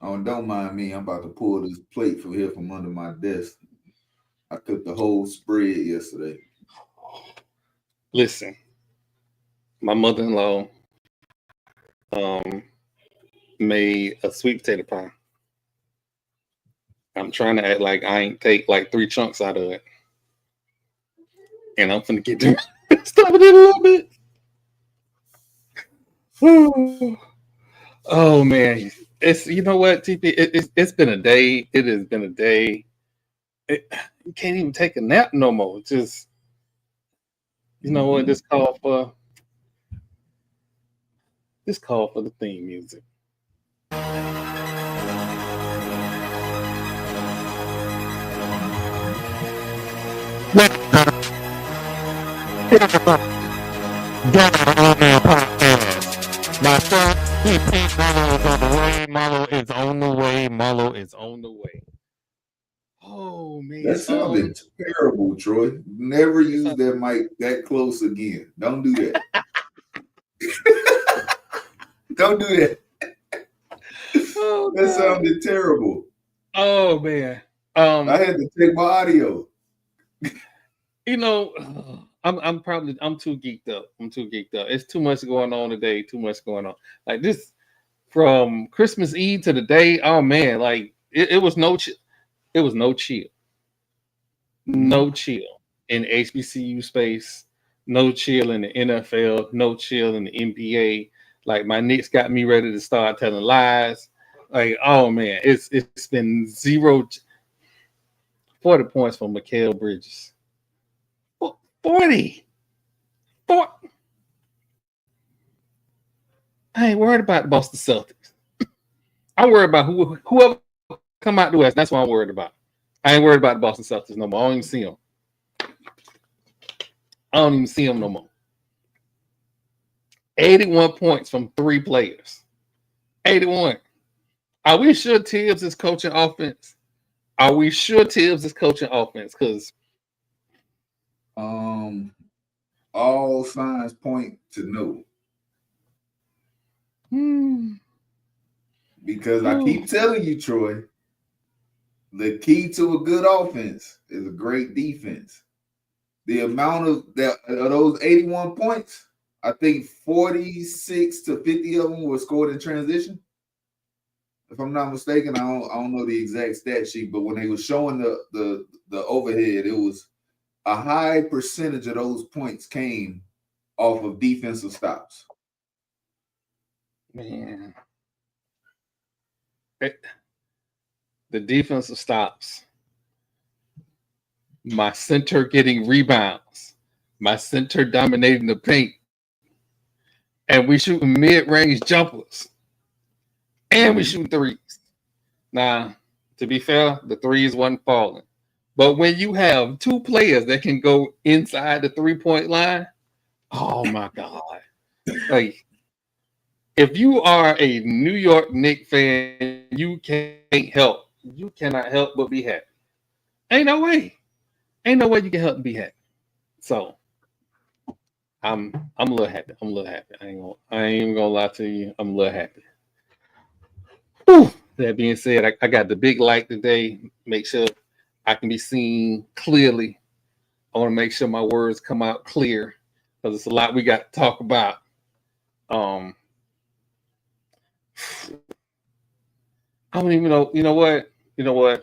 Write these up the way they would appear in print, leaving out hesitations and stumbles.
Oh, don't mind me. I'm about to pull this plate from here from under my desk. I cooked the whole spread yesterday. Listen, my mother-in-law made a sweet potato pie. I'm trying to act like I ain't take like 3 chunks out of it. And I'm finna get them stop it in a little bit. Oh man. It's you know what, TP? It's been a day. It has been a day. You can't even take a nap no more. Just you know what, this call for the theme music. Myself, Marlo is on the way. Marlo is on the way. Oh man, that sounded terrible, Troy. Never use that mic that close again. Don't do that. Don't do that. Oh, that sounded terrible. Oh man, I had to take my audio. You know, I'm too geeked up. It's too much going on today. Too much going on. Like this, from Christmas Eve to the day. Oh man, like it was no chill. It was no chill. No chill in HBCU space. No chill in the NFL. No chill in the NBA. Like my Knicks got me ready to start telling lies. Like oh man, it's been 40 points from Mikal Bridges. 40. I ain't worried about the Boston Celtics. I'm worried about whoever come out the West. That's what I'm worried about. I ain't worried about the Boston Celtics no more. I don't even see them. No more. 81 points from 3 players. 81. Are we sure Tibbs is coaching offense? Because all signs point to no. Because I keep telling you, Troy, the key to a good offense is a great defense. The amount of those 81 points, I think 46 to 50 of them were scored in transition. If I'm not mistaken, I don't know the exact stat sheet, but when they were showing the overhead, it was a high percentage of those points came off of defensive stops. Man, the defensive stops. My center getting rebounds. My center dominating the paint. And we shooting mid-range jumpers. And we shoot threes. Now, to be fair, the threes wasn't falling. But when you have 2 players that can go inside the 3-point line, oh my God. Like, if you are a New York Knicks fan, you cannot help but be happy. Ain't no way you can help and be happy. So I'm a little happy. I ain't even gonna lie to you. I'm a little happy. Whew. That being said, I got the big light today. Make sure I can be seen clearly. I want to make sure my words come out clear because it's a lot we got to talk about. I don't even know. You know what? Let's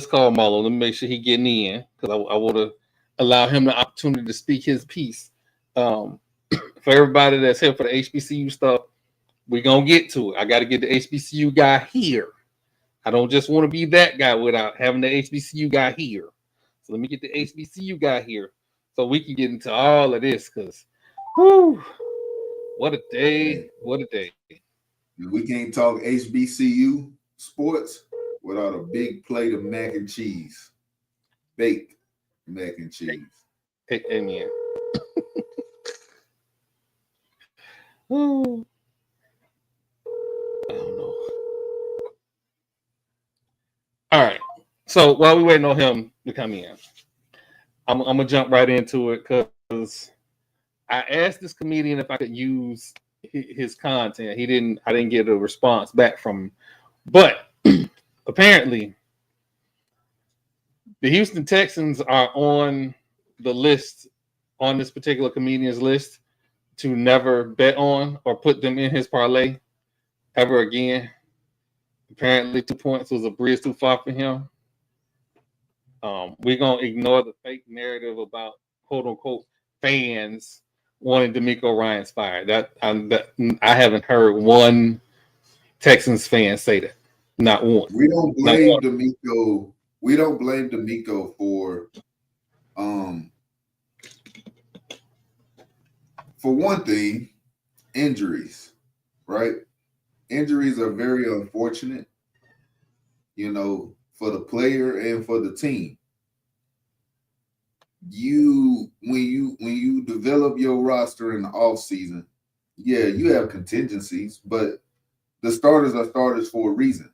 call Marlo. Let me make sure he getting in because I want to allow him the opportunity to speak his piece. For everybody that's here for the HBCU stuff, we're going to get to it. I got to get the HBCU guy here. I don't just want to be that guy without having the HBCU guy here. So let me get the HBCU guy here so we can get into all of this because, what a day. What a day. We can't talk HBCU sports without a big plate of mac and cheese. Baked mac and cheese. Amen. Ooh. So while we waiting on him to come in, I'm gonna jump right into it because I asked this comedian if I could use his content. I didn't get a response back from him. But apparently, the Houston Texans are on the list, on this particular comedian's list, to never bet on or put them in his parlay ever again. Apparently, 2 points was a bridge too far for him. We're gonna ignore the fake narrative about quote unquote fans wanting D'Amico Ryans fired. I haven't heard one Texans fan say that. Not one. We don't blame D'Amico. We don't blame D'Amico for one thing, injuries, right? Injuries are very unfortunate, for the player and for the team. When you develop your roster in the offseason, yeah, you have contingencies, but the starters are starters for a reason.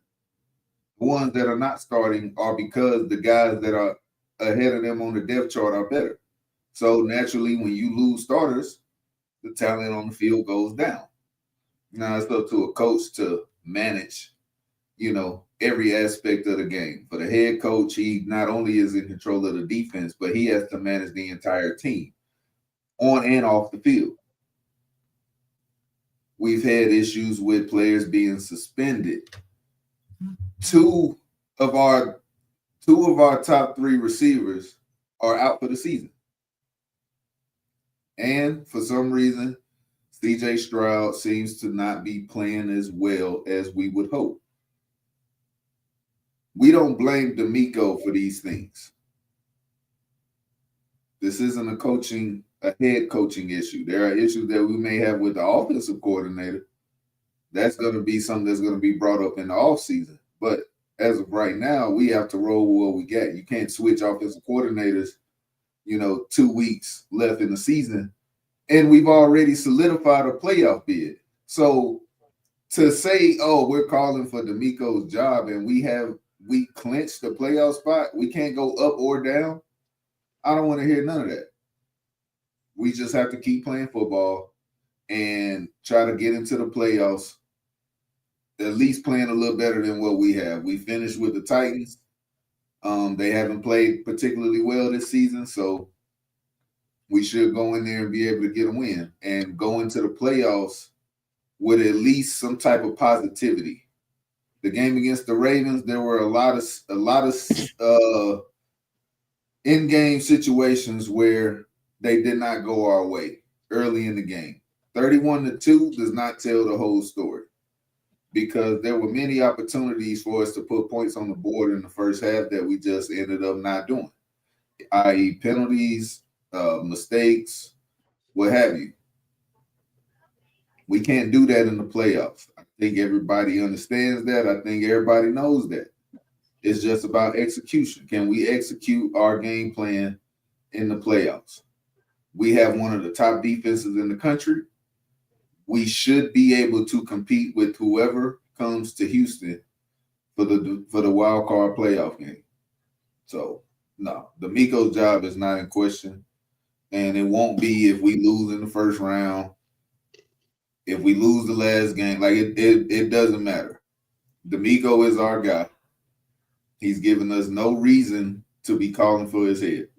The ones that are not starting are because the guys that are ahead of them on the depth chart are better. So naturally, when you lose starters, the talent on the field goes down. Now it's up to a coach to manage, every aspect of the game. For the head coach, he not only is in control of the defense, but he has to manage the entire team on and off the field. We've had issues with players being suspended. Two of our top 3 receivers are out for the season. And for some reason, CJ Stroud seems to not be playing as well as we would hope. We don't blame D'Amico for these things. This isn't a head coaching issue. There are issues that we may have with the offensive coordinator. That's going to be something that's going to be brought up in the offseason. But as of right now, we have to roll with what we got. You can't switch offensive coordinators, 2 weeks left in the season. And we've already solidified a playoff bid. So to say, we're calling for D'Amico's job and we clinched the playoff spot, we can't go up or down, I don't want to hear none of that. We just have to keep playing football and try to get into the playoffs, at least playing a little better than what we have. We finished with the Titans. They haven't played particularly well this season, so we should go in there and be able to get a win and go into the playoffs with at least some type of positivity. The game against the Ravens, there were a lot of in-game situations where they did not go our way early in the game. 31-2 does not tell the whole story because there were many opportunities for us to put points on the board in the first half that we just ended up not doing, i.e. penalties, mistakes, what have you. We can't do that in the playoffs. I think everybody understands that. I think everybody knows that. It's just about execution. Can we execute our game plan in the playoffs? We have one of the top defenses in the country. We should be able to compete with whoever comes to Houston for the wild card playoff game. So, no, D'Amico's job is not in question. And it won't be if we lose in the first round, if we lose the last game. Like, it doesn't matter. D'Amico is our guy. He's given us no reason to be calling for his head.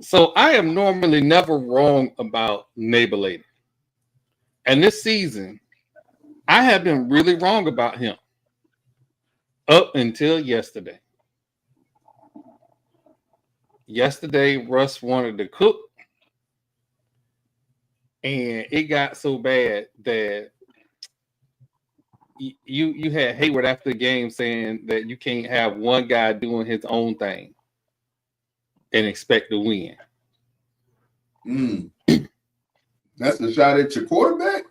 So I am normally never wrong about Neighborlater. And this season, I have been really wrong about him up until yesterday. Yesterday, Russ wanted to cook, and it got so bad that you had Hayward after the game saying that you can't have one guy doing his own thing and expect to win. That's the shot at your quarterback?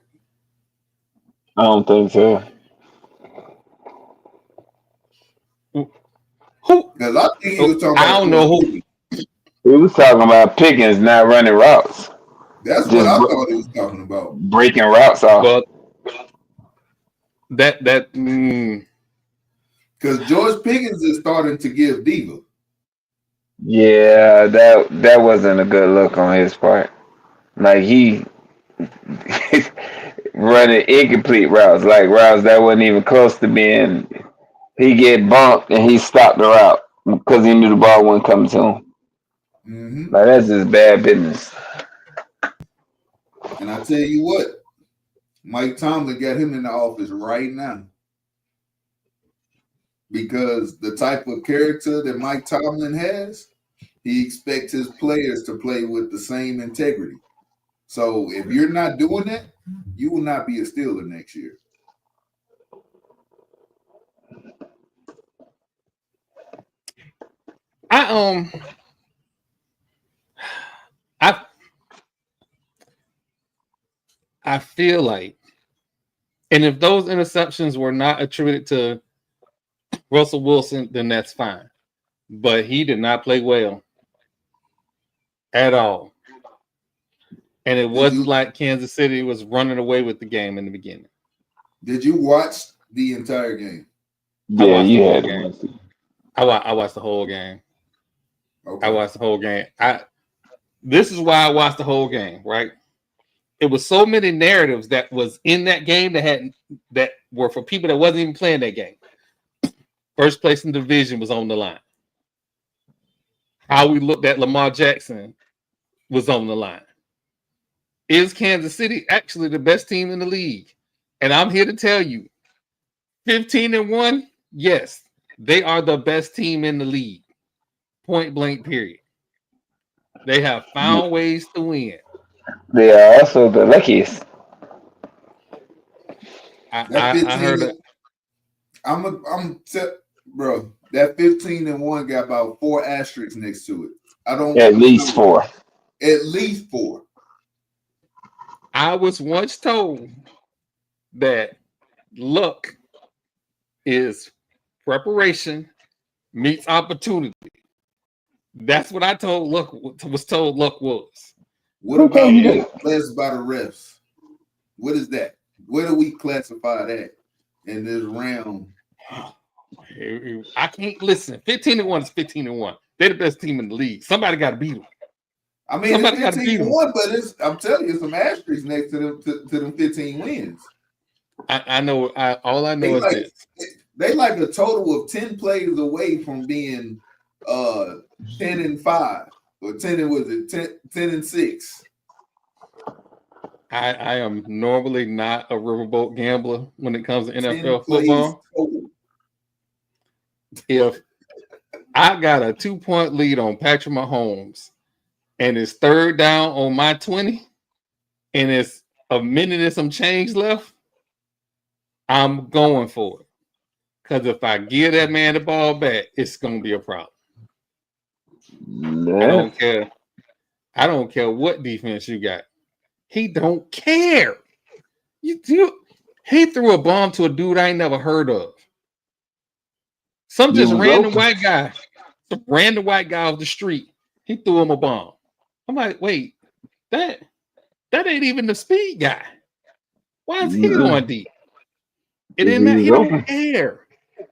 I don't think so. Who? Because I think he was talking about. I don't know who. He was talking about Pickens not running routes. That's what I thought he was talking about. Breaking routes off. Well, because George Pickens is starting to give diva. Yeah, that wasn't a good look on his part. Like he running incomplete routes, like routes that wasn't even close to being. He get bumped and he stopped the route because he knew the ball wasn't coming to him. Mm-hmm. Like that's just bad business. And I tell you what, Mike Tomlin got him in the office right now. Because the type of character that Mike Tomlin has, he expects his players to play with the same integrity. So if you're not doing that, you will not be a Steeler next year. I feel like, and if those interceptions were not attributed to Russell Wilson, then that's fine. But he did not play well at all. And it wasn't like Kansas City was running away with the game in the beginning. Did you watch the entire game? Yeah, you had to. I watched the whole game. Okay. I watched the whole game. This is why I watched the whole game, right? It was so many narratives that was in that game that were for people that wasn't even playing that game. First place in the division was on the line. How we looked at Lamar Jackson was on the line. Is Kansas City actually the best team in the league? And I'm here to tell you, 15-1, yes, they are the best team in the league. Point blank, period. They have found ways to win. They are also the luckiest. I heard it. Bro, that 15-1 got about 4 asterisks next to it. At least 4. At least 4. I was once told that luck is preparation meets opportunity. That's what I told luck was. What about class by the refs? What is that? Where do we classify that in this round? I can't listen. 15-1 is 15-1. They're the best team in the league. Somebody got to beat them. I mean, somebody got to beat them. But I'm telling you, some asterisks next to them 15 wins. I know. All I know is this: they like a total of 10 plays away from being 10-5 or 10-6. I am normally not a riverboat gambler when it comes to NFL football. If I got a 2-point lead on Patrick Mahomes and it's 3rd down on my 20 and it's a minute and some change left, I'm going for it. Because if I give that man the ball back, it's going to be a problem. Yeah. I don't care what defense you got. He don't care. He threw a bomb to a dude I ain't never heard of. Some just random white guy off the street. He threw him a bomb. I'm like, wait, that ain't even the speed guy. Why is he going deep? It didn't matter. He don't care.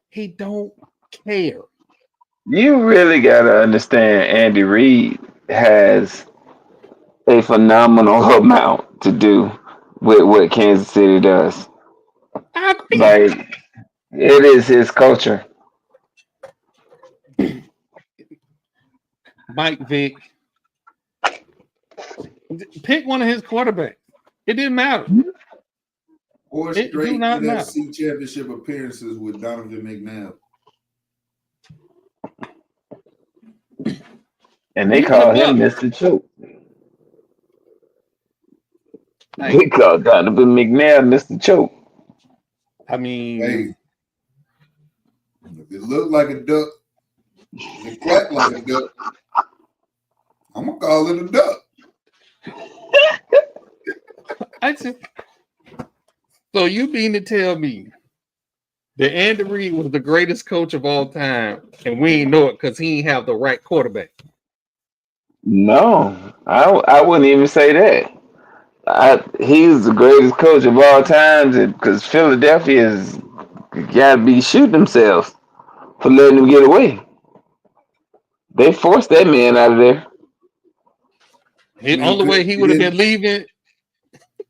He don't care. You really gotta understand Andy Reid has a phenomenal amount to do with what Kansas City does. I agree. Like, it is his culture. Mike Vick. Pick one of his quarterbacks. It didn't matter. Or straight NFC championship appearances with Donovan McNabb. And they call him Mr. Choke. They call Donovan McNabb Mr. Choke. I mean, hey, if it looked like a duck, it quacked like a duck, I'm gonna call it a duck. So you mean to tell me that Andy Reid was the greatest coach of all time, and we ain't know it because he ain't have the right quarterback? No, I wouldn't even say that. He's the greatest coach of all times because Philadelphia is got to be shooting themselves for letting him get away. They forced that man out of there. The only way he would have been leaving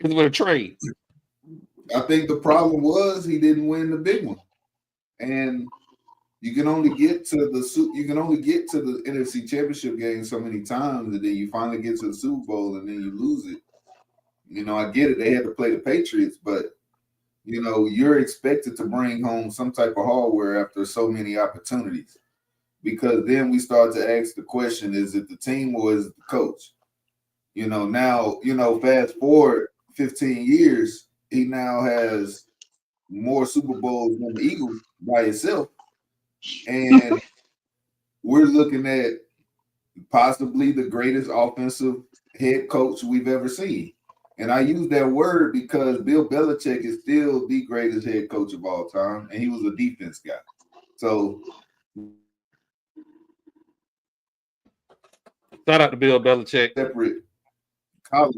is with a trade. I think the problem was he didn't win the big one, and you can only get to the NFC Championship game so many times, and then you finally get to the Super Bowl, and then you lose it. I get it. They had to play the Patriots, but you're expected to bring home some type of hardware after so many opportunities. Because then we start to ask the question: is it the team or is it the coach? Now, fast forward 15 years, he now has more Super Bowls than the Eagles by itself. And we're looking at possibly the greatest offensive head coach we've ever seen. And I use that word because Bill Belichick is still the greatest head coach of all time, and he was a defense guy. So shout out to Bill Belichick. Separate column,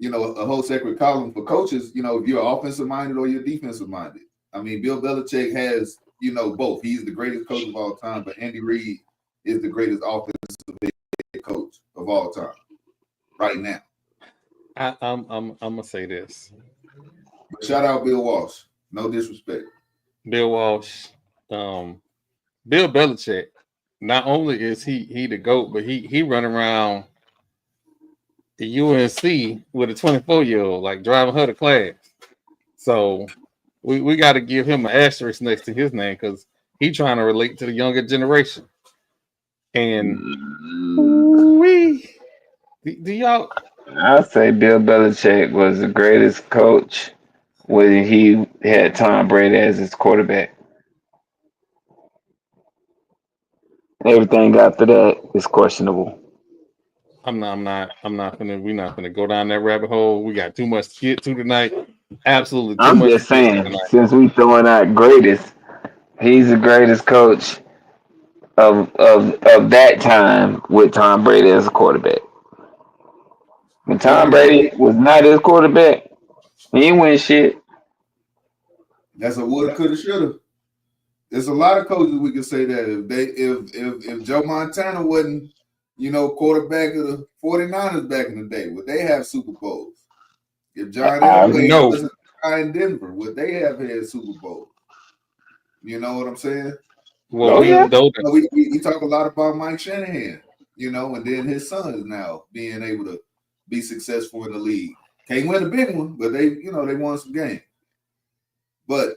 a whole separate column for coaches, if you're offensive minded or you're defensive minded. I mean, Bill Belichick has, both. He's the greatest coach of all time, but Andy Reid is the greatest offensive head coach of all time right now. I'm gonna say this. Shout out Bill Walsh. No disrespect. Bill Walsh, Bill Belichick. Not only is he the GOAT, but he run around the UNC with a 24-year-old, like driving her to class. So we got to give him an asterisk next to his name because he's trying to relate to the younger generation. And do y'all? I'll say Bill Belichick was the greatest coach when he had Tom Brady as his quarterback. Everything after that is questionable. We're not gonna go down that rabbit hole. We got too much to get to tonight. Absolutely too I'm much just to get to saying, tonight. since we throwing out greatest, he's the greatest coach of that time with Tom Brady as a quarterback. When Tom Brady was not his quarterback, he didn't win shit. That's a woulda, coulda, shoulda. There's a lot of coaches we can say that if Joe Montana wasn't, quarterback of the 49ers back in the day, would they have Super Bowls? If John Elway wasn't in Denver, would they have had Super Bowls? You know what I'm saying? Well, we talk a lot about Mike Shanahan, and then his sons now being able to be successful in the league. Can't win a big one, but they won some games. But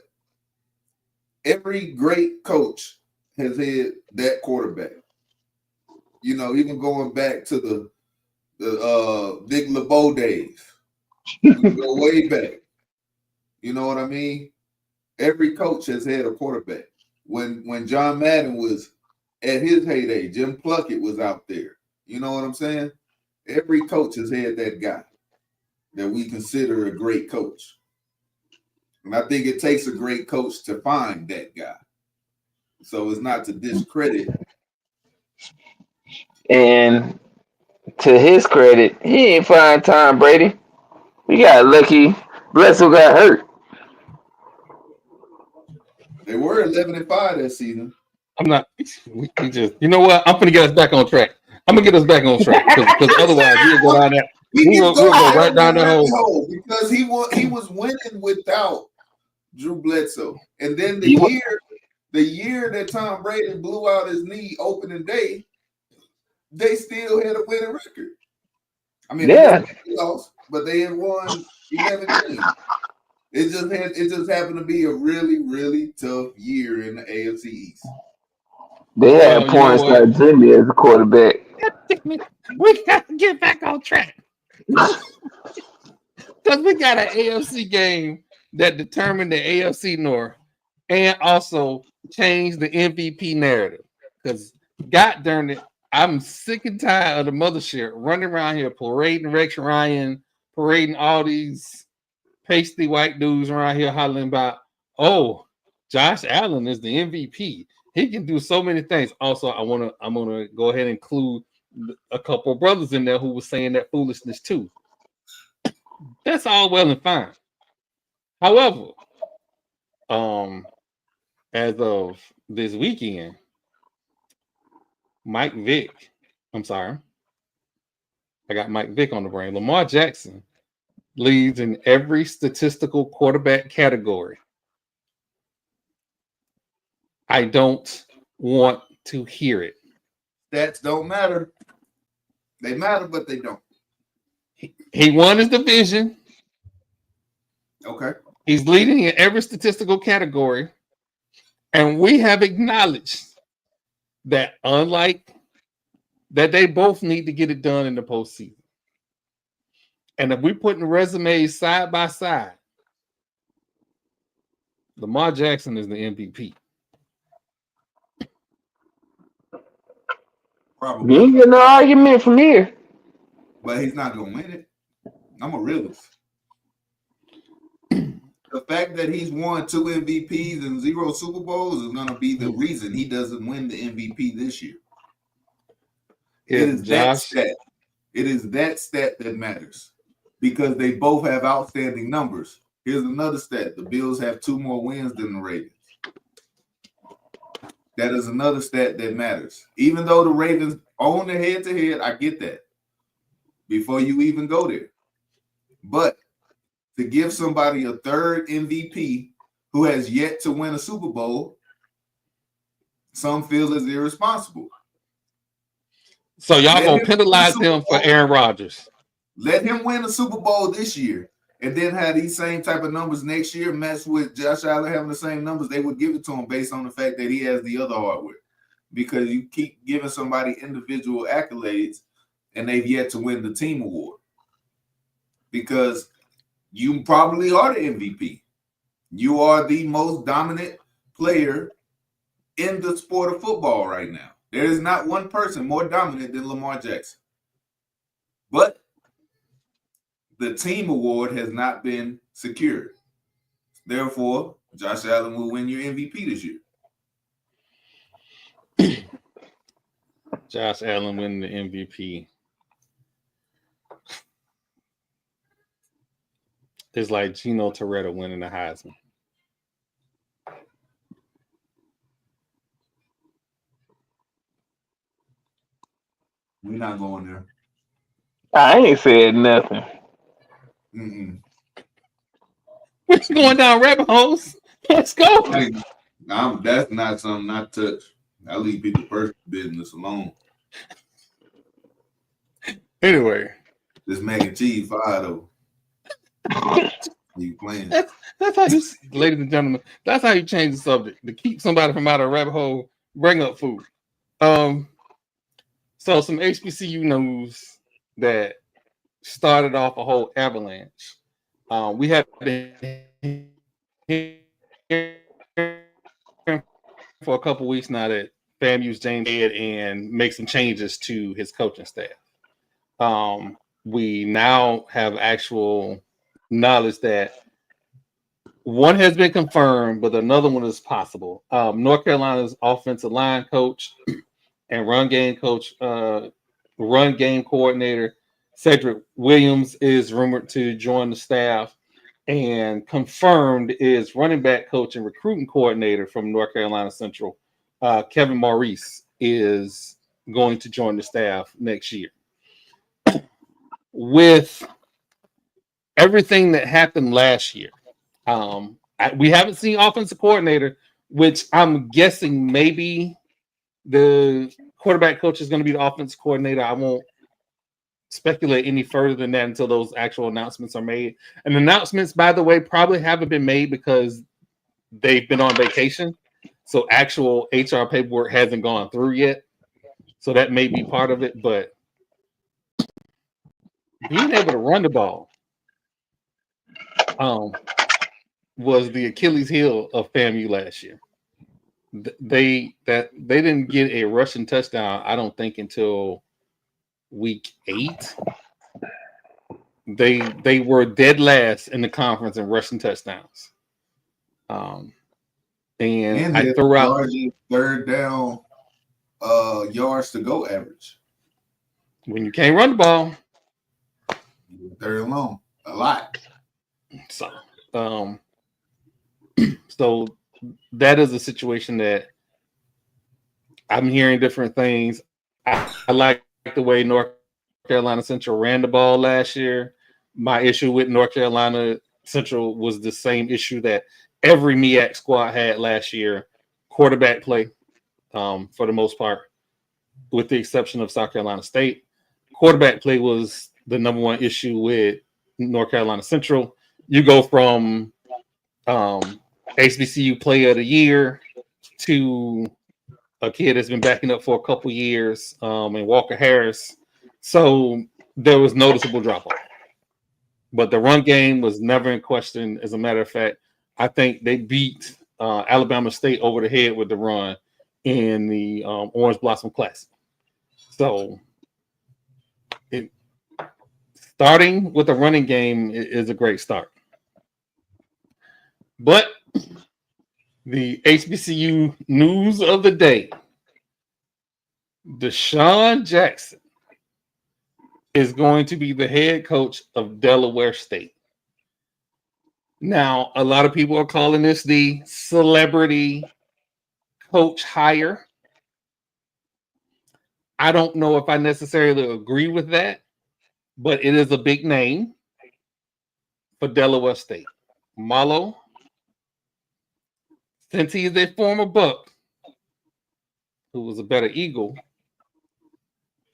every great coach has had that quarterback. Even going back to the Dick LeBeau days. You can go way back. You know what I mean? Every coach has had a quarterback. When John Madden was at his heyday, Jim Plunkett was out there. You know what I'm saying? Every coach has had that guy that we consider a great coach. And I think it takes a great coach to find that guy. So it's not to discredit. And to his credit, he ain't find Tom Brady. He got lucky. Bledsoe got hurt. They were 11-5 that season. I'm not. We just. You know what? I'm gonna get us back on track. I'm gonna get us back on track because otherwise we'll go down that. We'll go right down the hole because he was winning without Drew Bledsoe, and then the year that Tom Brady blew out his knee opening day, they still had a winning record. I mean, they lost, but they had won 11 games. It just happened to be a really, really tough year in the AFC East. They had Pornstar Jimmy as a quarterback. We gotta get back on track because we got an AFC game that determined the AFC North and also changed the MVP narrative. Because God darn it, I'm sick and tired of the mothership running around here parading Rex Ryan, parading all these pasty white dudes around here hollering about, oh, Josh Allen is the MVP. He can do so many things. Also, I'm gonna go ahead and include a couple of brothers in there who was saying that foolishness too. That's all well and fine. However, as of this weekend, Mike Vick, I'm sorry, I got Mike Vick on the brain. Lamar Jackson leads in every statistical quarterback category. I don't want to hear it. Stats don't matter. They matter, but they don't. He won his division. Okay. He's leading in every statistical category. And we have acknowledged that unlike that, they both need to get it done in the postseason. And if we're putting resumes side by side, Lamar Jackson is the MVP. Probably. You ain't get no argument from here. But he's not going to win it. I'm a realist. The fact that he's won 2 MVPs and 0 Super Bowls is going to be the reason he doesn't win the MVP this year. It is that stat. It is that stat that matters because they both have outstanding numbers. Here's another stat. The Bills have 2 more wins than the Ravens. That is another stat that matters. Even though the Ravens own the head-to-head, I get that. Before you even go there. But to give somebody a 3rd MVP who has yet to win a Super Bowl, some feel is irresponsible. So y'all gonna penalize him for Aaron Rodgers. Let him win a Super Bowl this year and then have these same type of numbers next year, matched with Josh Allen having the same numbers. They would give it to him based on the fact that he has the other hardware. Because you keep giving somebody individual accolades and they've yet to win the team award. Because you probably are the MVP. You are the most dominant player in the sport of football right now. There is not one person more dominant than Lamar Jackson. But the team award has not been secured. Therefore, Josh Allen will win your MVP this year. Josh Allen winning the MVP. It's like Gino Toretta winning the Heisman. We're not going there. I ain't said nothing. We're going down rabbit holes. Let's go. That's not something I touch. I leave people personal business alone. Anyway. This mac and cheese fire though. You playing? That's how you, ladies and gentlemen. That's how you change the subject to keep somebody from out of a rabbit hole. Bring up food. So some HBCU news that started off a whole avalanche. We have been for a couple weeks now that FAMU's James Head and make some changes to his coaching staff. We now have actual knowledge that one has been confirmed, but another one is possible. North Carolina's offensive line coach and run game coordinator Cedric Williams is rumored to join the staff, and confirmed is running back coach and recruiting coordinator from North Carolina Central, Kevin Maurice, is going to join the staff next year. With everything that happened last year, we haven't seen offensive coordinator, which I'm guessing maybe the quarterback coach is going to be the offensive coordinator. I won't speculate any further than that until those actual announcements are made. And announcements, by the way, probably haven't been made because they've been on vacation. So actual HR paperwork hasn't gone through yet. So that may be part of it, but being able to run the ball was the Achilles heel of FAMU last year. They didn't get a rushing touchdown, I don't think, until week 8. They were dead last in the conference in rushing touchdowns. And I threw out third down yards to go average. When you can't run the ball, third and long. A lot. So, so that is a situation that I'm hearing different things. I like the way North Carolina Central ran the ball last year. My issue with North Carolina Central was the same issue that every MEAC squad had last year: quarterback play, for the most part, with the exception of South Carolina State. Quarterback play was the number one issue with North Carolina Central. You go from HBCU Player of the Year to a kid that's been backing up for a couple years, and Walker Harris. So there was noticeable drop off. But the run game was never in question. As a matter of fact, I think they beat Alabama State over the head with the run in the Orange Blossom Classic. So starting with a running game is a great start. But the HBCU news of the day: Desean Jackson is going to be the head coach of Delaware State. Now, a lot of people are calling this the celebrity coach hire. I don't know if I necessarily agree with that, but it is a big name for Delaware State. Marlo, since he is a former Buck who was a better Eagle,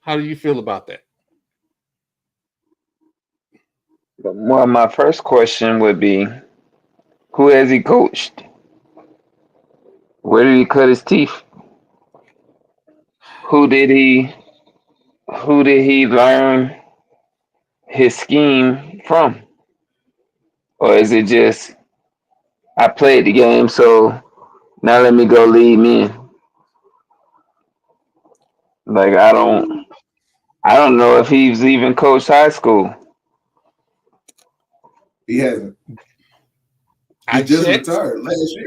how do you feel about that? Well, my first question would be, who has he coached? Where did he cut his teeth? Who did he learn his scheme from? Or is it just, I played the game, so now let me go lead men? Like I don't know if he's even coached high school. He hasn't. I He just checked. retired last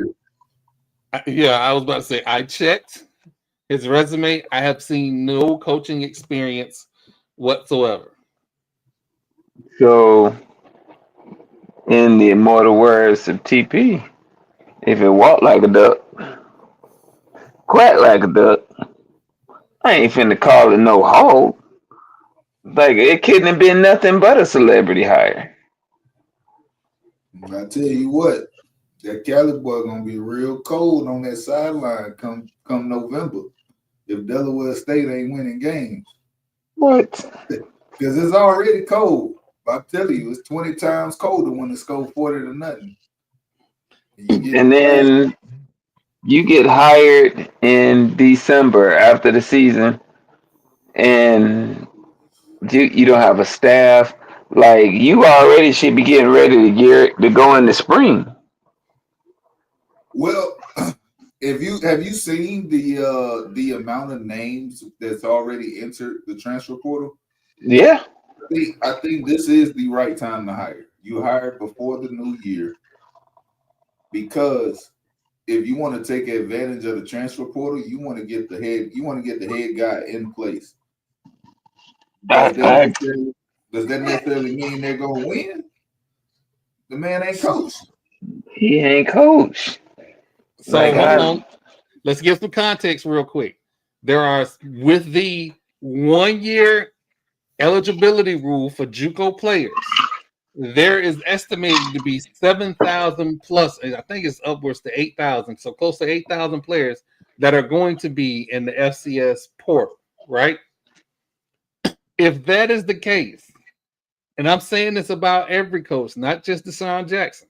year. I was about to say, I checked his resume. I have seen no coaching experience whatsoever. So, in the immortal words of TP, if it walked like a duck, quack like a duck, I ain't finna call it no hole. Like, it couldn't have been nothing but a celebrity hire. I tell you what, that Cali boy gonna be real cold on that sideline come November if Delaware State ain't winning games. What? Because it's already cold. I'm telling you, it's 20 times colder when it's scored 40-0. And then you get hired in December after the season, and you don't have a staff. Like, you already should be getting ready to go in the spring. Well, have you seen the amount of names that's already entered the transfer portal? Yeah. I think this is the right time to hire. You hire before the new year, because if you want to take advantage of the transfer portal, you want to get the head guy in place. Does that necessarily mean they're gonna win? The man ain't coached. He ain't coached. So hold on. Let's give some context real quick. There are, with the 1 year eligibility rule for JUCO players, there is estimated to be 7,000 plus, and I think it's upwards to 8,000, so close to 8,000 players that are going to be in the FCS portal, right? If that is the case, and I'm saying this about every coach, not just Desean Jackson,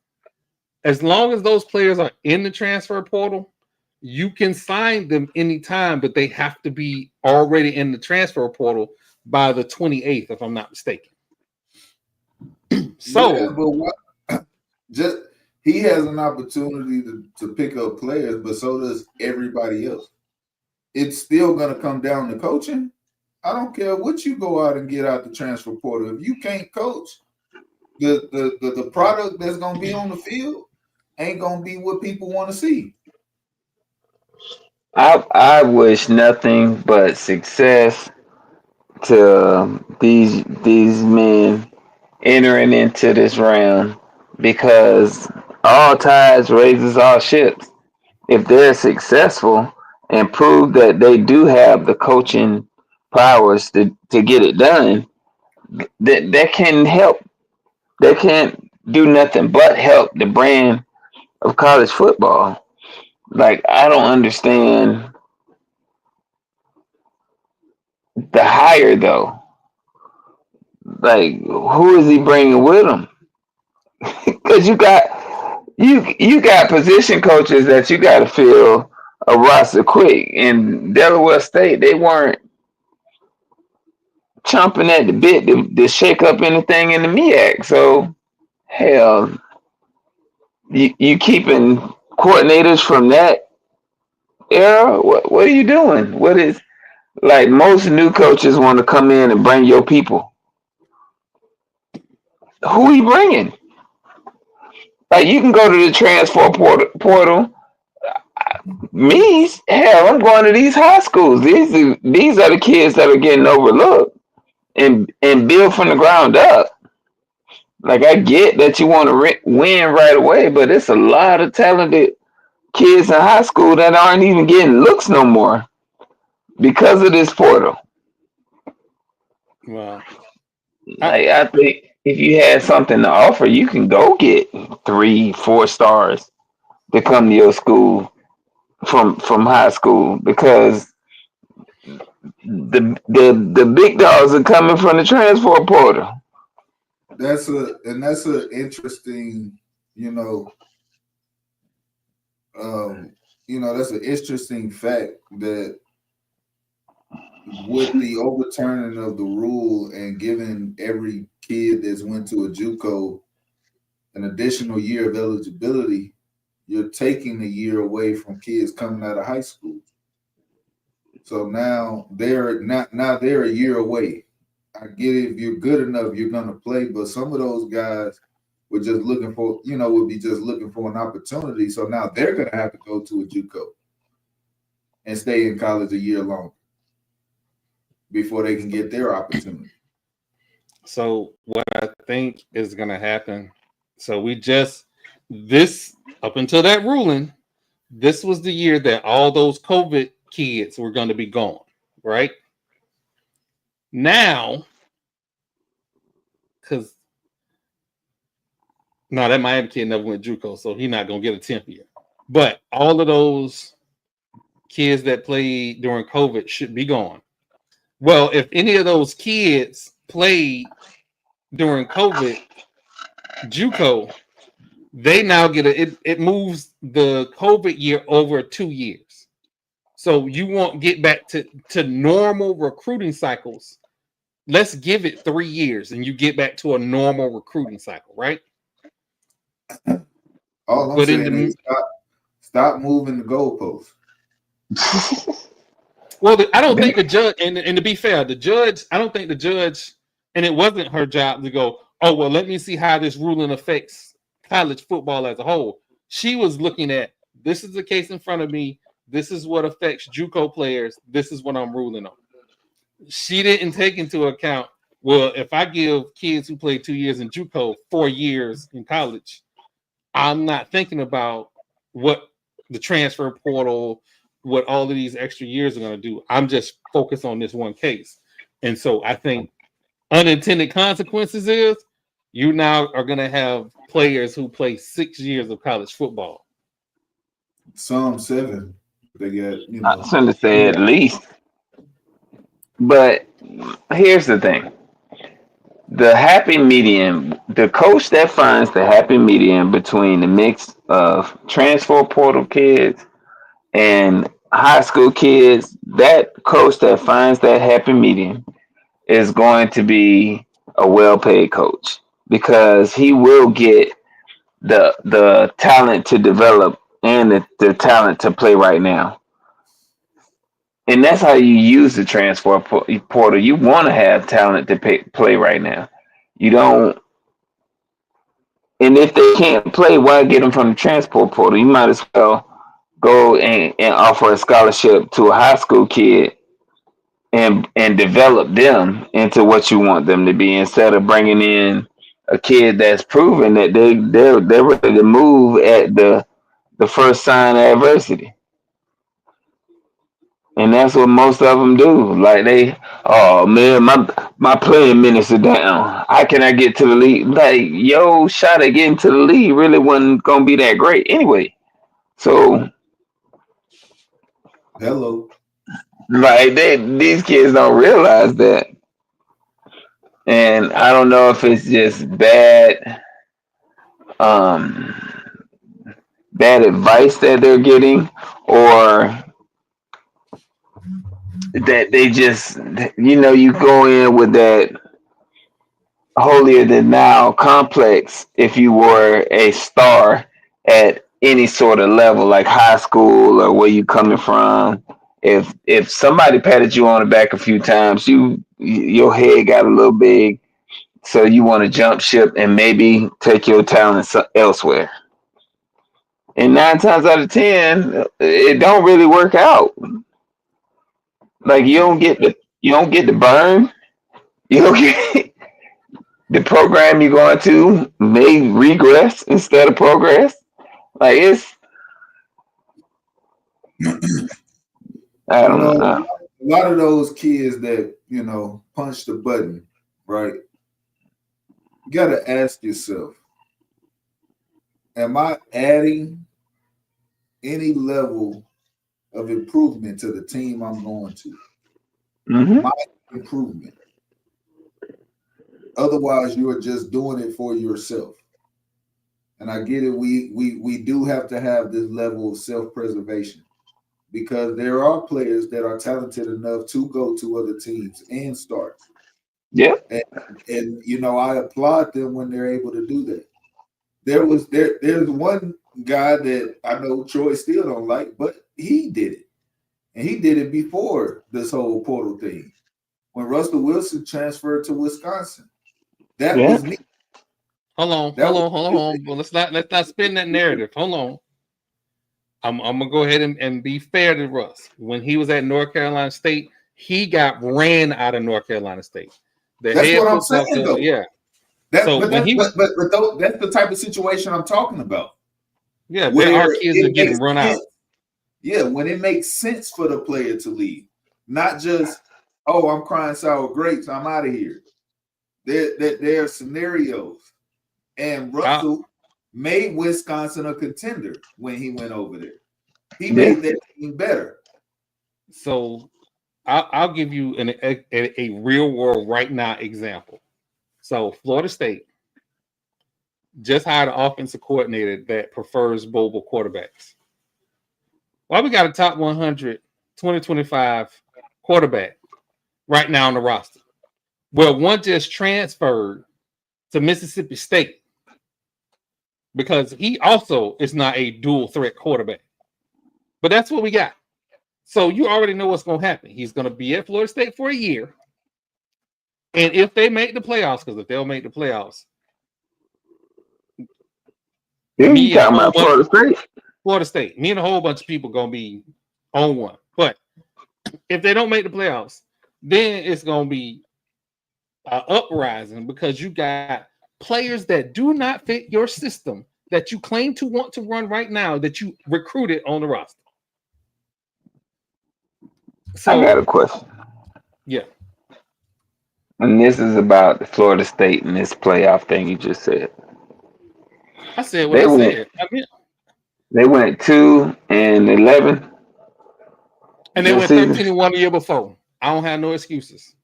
as long as those players are in the transfer portal, you can sign them anytime, but they have to be already in the transfer portal by the 28th, if I'm not mistaken. So, yeah, but he has an opportunity to pick up players, but so does everybody else. It's still going to come down to coaching. I don't care what you go out and get out the transfer portal. If you can't coach, the product that's going to be on the field ain't going to be what people want to see. I wish nothing but success to these men entering into this round because all tides raises all ships. If they're successful and prove that they do have the coaching powers to get it done, that can help. That can't do nothing but help the brand of college football. Like I don't understand the hire though. Like who is he bringing with him? Because you got position coaches that you got to fill a roster quick. In Delaware State, they weren't chomping at the bit to shake up anything in the MEAC. So hell, you keeping coordinators from that era? What are you doing? What is like most new coaches want to come in and bring your people? Who are you bringing? Like you can go to the transfer portal. Me, hell, I'm going to these high schools. These are the kids that are getting overlooked and build from the ground up. Like I get that you want to win right away, but it's a lot of talented kids in high school that aren't even getting looks no more because of this portal. Well, Like I think if you had something to offer, you can go get 3, 4 stars to come to your school from high school because the big dogs are coming from the transfer portal. That's an interesting, that's an interesting fact that with the overturning of the rule and giving every kid that's went to a JUCO an additional year of eligibility, you're taking a year away from kids coming out of high school. So now they're a year away. I get it. If you're good enough, you're gonna play. But some of those guys were just looking for, would be just looking for an opportunity. So now they're gonna have to go to a JUCO and stay in college a year longer before they can get their opportunity. So what I think is gonna happen. So this up until that ruling, this was the year that all those COVID kids were going to be gone, right? Now, because that Miami kid never went JUCO, so he's not going to get a 10th year. But all of those kids that played during COVID should be gone. Well, if any of those kids played during COVID JUCO, they now get it moves the COVID year over 2 years. So you won't get back to normal recruiting cycles. Let's give it 3 years and you get back to a normal recruiting cycle, right? All I'm saying is stop moving the goalposts. Well, I don't think the judge, and to be fair, I don't think the judge, and it wasn't her job to go, oh, well, let me see how this ruling affects college football as a whole. She was looking at, this is the case in front of me. This is what affects JUCO players. This is what I'm ruling on. She didn't take into account, well, if I give kids who play 2 years in JUCO 4 years in college, I'm not thinking about what the transfer portal, what all of these extra years are going to do. I'm just focused on this one case. And so I think unintended consequences is you now are going to have players who play 6 years of college football. Some 7. They got, I was going to say at least. But here's the thing. The happy medium, the coach that finds the happy medium between the mix of transfer portal kids and high school kids, that coach that finds that happy medium is going to be a well-paid coach because he will get the talent to develop and the talent to play right now. And that's how you use the transfer portal. You want to have talent to play right now. You don't. And if they can't play, why get them from the transport portal? You might as well go and offer a scholarship to a high school kid and develop them into what you want them to be instead of bringing in a kid that's proven that they're ready to move at the first sign of adversity. And that's what most of them do. Like oh man, my playing minutes are down. How can I get to the league? Like yo, shot at getting to the league really wasn't gonna be that great anyway. So Hello. like these kids don't realize that. And I don't know if it's just um bad advice that they're getting, or that they just, you go in with that holier than thou complex if you were a star at any sort of level, like high school or where you coming from. If somebody patted you on the back a few times, your head got a little big, so you want to jump ship and maybe take your talents elsewhere. And 9 times out of 10, it don't really work out. Like you don't get the burn. You don't get the program you're going to may regress instead of progress. Like I You know, don't know. a lot of those kids that, punch the button, right? You got to ask yourself, am I adding any level of improvement to the team I'm going to? Mm-hmm. My improvement. Otherwise, you are just doing it for yourself. And I get it. We do have to have this level of self-preservation, because there are players that are talented enough to go to other teams and start. Yeah. And I applaud them when they're able to do that. There's one guy that I know Troy still don't like, but he did it. And he did it before this whole portal thing. When Russell Wilson transferred to Wisconsin. That Yeah. was me. Hold on. Well, let's not spin that narrative. Hold on. I'm gonna go ahead and be fair to Russ. When he was at North Carolina State, he got ran out of North Carolina State. The That's head what I'm football saying, coach, though. yeah. That's So when he was, that's the type of situation I'm talking about. yeah, there are Where kids that it get makes run out. sense. Yeah, when it makes sense for the player to leave, not just, oh, I'm crying sour grapes, I'm out of here. There are scenarios, and Russell made Wisconsin a contender when he went over there. He made that team better. So I'll give you a real world right now example. So Florida State just hired an offensive coordinator that prefers mobile quarterbacks. Why we got a top 100 2025 quarterback right now on the roster? Well, one just transferred to Mississippi State because he also is not a dual threat quarterback. But that's what we got. So you already know what's going to happen. He's going to be at Florida State for a year. And if they make the playoffs, because if they'll make the playoffs, You talking about Florida State? Florida State. Me and a whole bunch of people going to be on one. But if they don't make the playoffs, then it's going to be uprising, because you got players that do not fit your system that you claim to want to run right now that you recruited on the roster. So I got a question. Yeah. And this is about Florida State and this playoff thing you just said. I said what I said. They went 2-11. And they went 13-1 the year before. I don't have no excuses.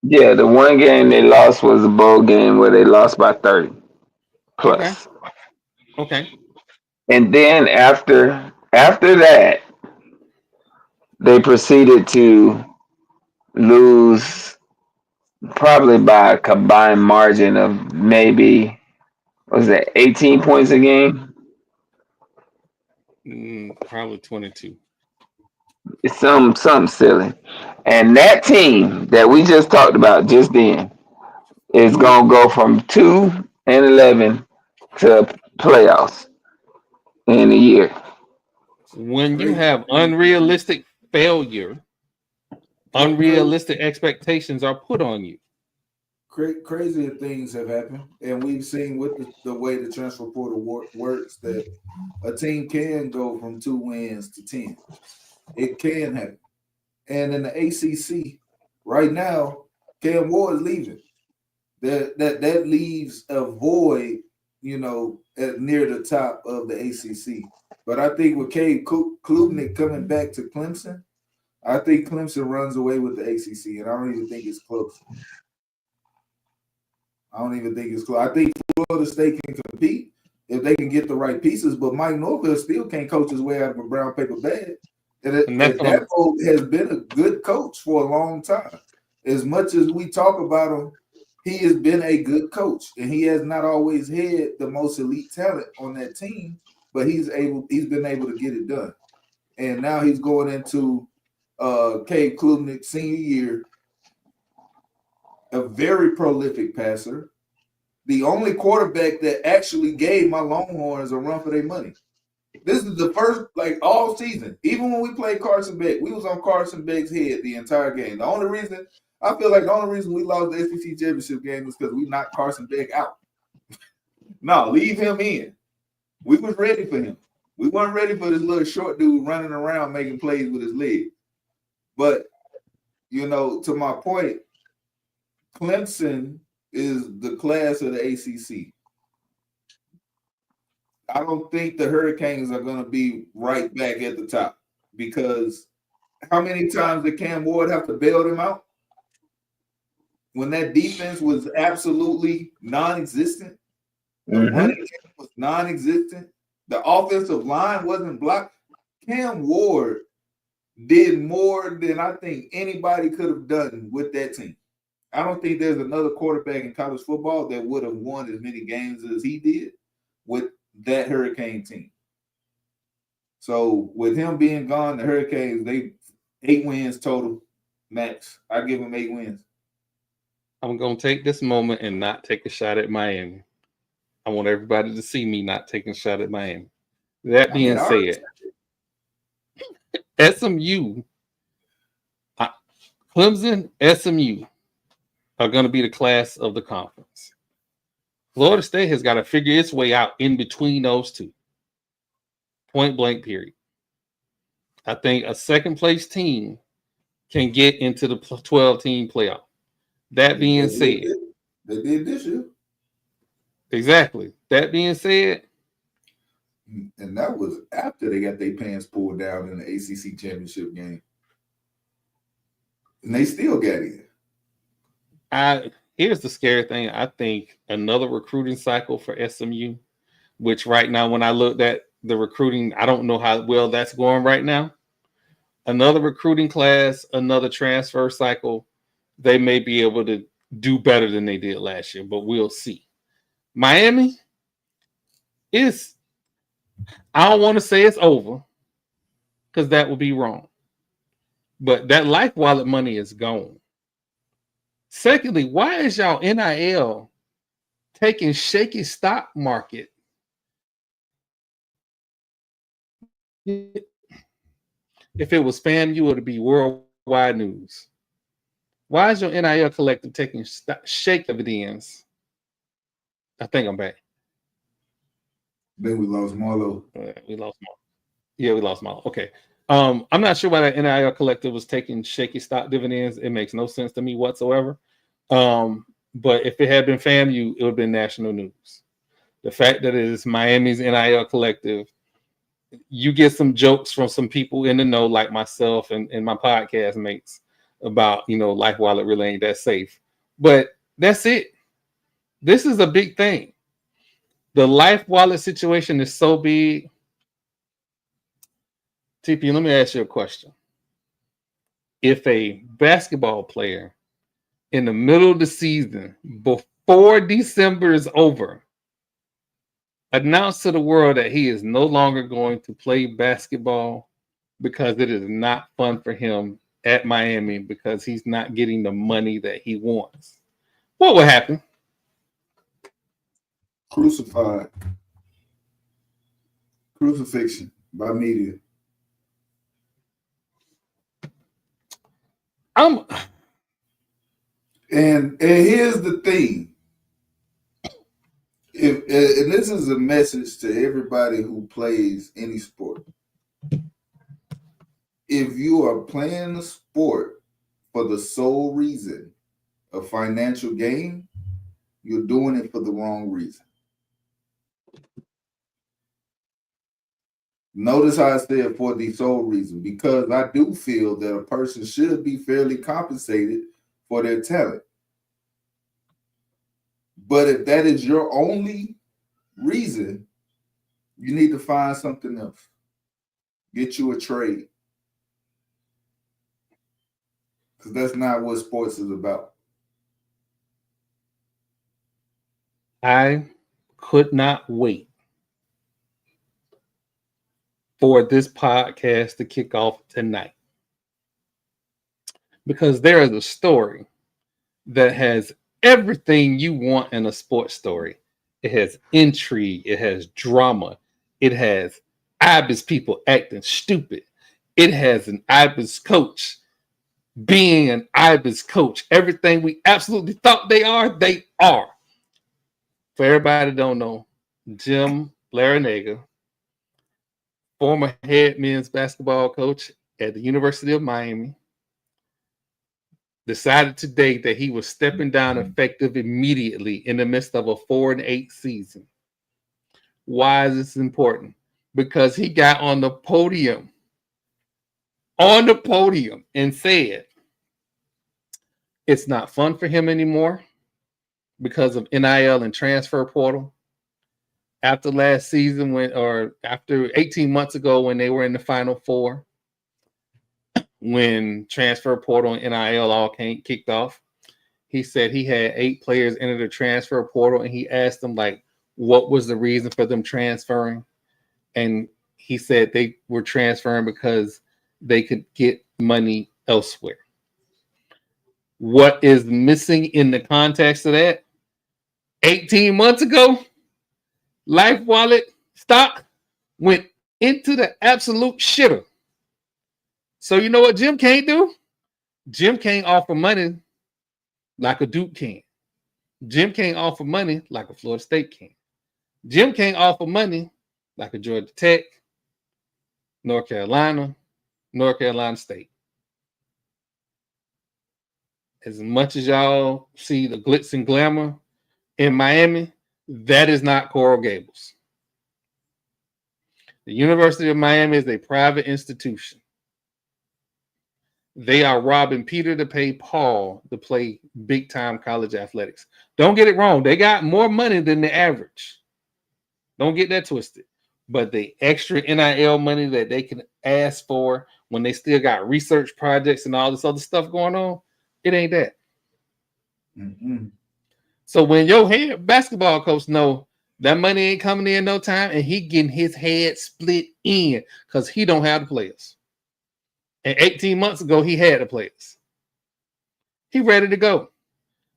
Yeah, the one game they lost was a bowl game where they lost by 30 plus. Okay. And then after that, they proceeded to lose probably by a combined margin of maybe, what was that, 18 points a game? Probably 22. It's something silly. And that team that we just talked about just then is gonna go from 2-11 to playoffs in a year. When you have unrealistic failure, unrealistic expectations are put on you. crazier things have happened, and we've seen with the way the transfer portal works that a team can go from 2 wins to 10. It can happen. And in the ACC, right now, Cam Ward is leaving. That leaves a void, near the top of the ACC. But I think with Cade Klubnik coming back to Clemson, I think Clemson runs away with the ACC, and I don't even think it's close. I think Florida State can compete if they can get the right pieces, but Mike Norvell still can't coach his way out of a brown paper bag. And that has been a good coach for a long time. As much as we talk about him, he has been a good coach, and he has not always had the most elite talent on that team, but he's been able to get it done. And now he's going into Cade Klubnik's senior year, a very prolific passer, the only quarterback that actually gave my Longhorns a run for their money. This is the first, all season. Even when we played Carson Beck, we was on Carson Beck's head the entire game. I feel like the only reason we lost the SEC championship game is because we knocked Carson Beck out. No, leave him in. We was ready for him. We weren't ready for this little short dude running around making plays with his leg. But, to my point, Clemson is the class of the ACC. I don't think the Hurricanes are going to be right back at the top, because how many times did Cam Ward have to bail them out when that defense was absolutely non-existent? The running game was non-existent. The offensive line wasn't blocked. Cam Ward did more than I think anybody could have done with that team. I don't think there's another quarterback in college football that would have won as many games as he did with that Hurricane team. So with him being gone, the Hurricanes, they 8 wins total max. I give them 8 wins. I'm going to take this moment and not take a shot at Miami. I want everybody to see me not taking a shot at Miami. That being said, SMU, Clemson, SMU are going to be the class of the conference. Florida State has got to figure its way out in between those two. Point blank, period. I think a second place team can get into the 12-team playoff. That being said, they did this year. Exactly. That being said, and that was after they got their pants pulled down in the ACC championship game, and they still got in. Here's the scary thing. I think another recruiting cycle for SMU, which right now, when I looked at the recruiting, I don't know how well that's going right now. Another recruiting class, another transfer cycle, they may be able to do better than they did last year, but we'll see. Miami is, I don't want to say it's over, because that would be wrong. But that life wallet money is gone. Secondly, why is y'all NIL taking shaky stock market? If it was FAMU, it would be worldwide news. Why is your NIL collective taking shake dividends? I think I'm back. Then we lost Marlo. We lost Marlo. Yeah, we lost Marlo. Okay. I'm not sure why that NIL collective was taking shaky stock dividends. It makes no sense to me whatsoever. But if it had been FAMU, it would have been national news. The fact that it is Miami's NIL collective, you get some jokes from some people in the know, like myself and my podcast mates, about, Life Wallet really ain't that safe. But that's it. This is a big thing. The Life Wallet situation is so big. TP, let me ask you a question. If a basketball player in the middle of the season, before December is over, announced to the world that he is no longer going to play basketball because it is not fun for him at Miami because he's not getting the money that he wants, what would happen? Crucified. Crucifixion by media. And here's the thing. And this is a message to everybody who plays any sport. If you are playing a sport for the sole reason of financial gain, you're doing it for the wrong reason. Notice how I said for the sole reason, because I do feel that a person should be fairly compensated for their talent. But if that is your only reason, you need to find something else. Get you a trade. Because that's not what sports is about. I could not wait for this podcast to kick off tonight, because there is a story that has everything you want in a sports story. It has intrigue, it has drama, it has Ibis people acting stupid, it has an Ibis coach being an Ibis coach. Everything we absolutely thought they are. For everybody that don't know, Jim Larrañaga, former head men's basketball coach at the University of Miami, decided today that he was stepping down effective immediately in the midst of a 4-8 season. Why is this important? Because he got on the podium and said it's not fun for him anymore because of NIL and transfer portal. After last season, after 18 months ago when they were in the Final Four, when transfer portal and NIL all kicked off, he said he had 8 players enter the transfer portal, and he asked them, like, what was the reason for them transferring? And he said they were transferring because they could get money elsewhere. What is missing in the context of that? 18 months ago, Life Wallet stock went into the absolute shitter. So you know what Jim can't do? Jim can't offer money like a Duke can. Jim can't offer money like a Florida State can. Jim can't offer money like a Georgia Tech, North Carolina State. As much as y'all see the glitz and glamour in Miami, that is not Coral Gables. The University of Miami is a private institution. They are robbing Peter to pay Paul to play big-time college athletics. Don't get it wrong. They got more money than the average. Don't get that twisted. But the extra NIL money that they can ask for when they still got research projects and all this other stuff going on, it ain't that. Mm-hmm. So when your head basketball coach know that money ain't coming in no time, and he getting his head split in because he don't have the players. And 18 months ago, he had the players. He ready to go.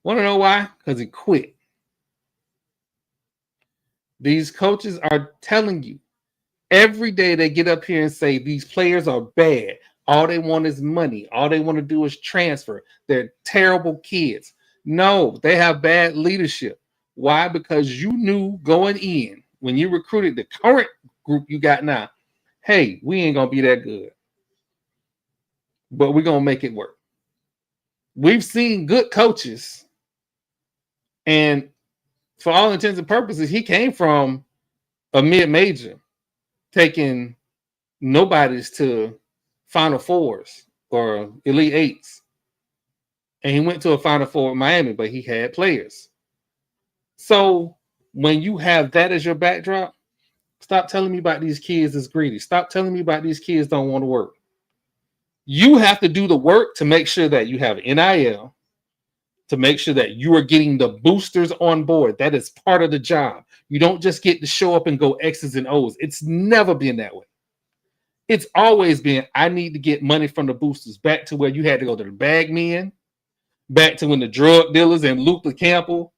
Want to know why? Because he quit. These coaches are telling you every day they get up here and say these players are bad. All they want is money. All they want to do is transfer. They're terrible kids. No, they have bad leadership. Why? Because you knew going in when you recruited the current group you got now, hey, we ain't going to be that good, but we're going to make it work. We've seen good coaches, and for all intents and purposes, he came from a mid-major, taking nobodies to Final Fours or Elite Eights. And he went to a Final Four in Miami, but he had players. So when you have that as your backdrop, stop telling me about these kids is greedy. Stop telling me about these kids don't want to work. You have to do the work to make sure that you have NIL, to make sure that you are getting the boosters on board. That is part of the job. You don't just get to show up and go X's and O's. It's never been that way. It's always been, I need to get money from the boosters, back to where you had to go to the bag men, back to when the drug dealers and Luke Campbell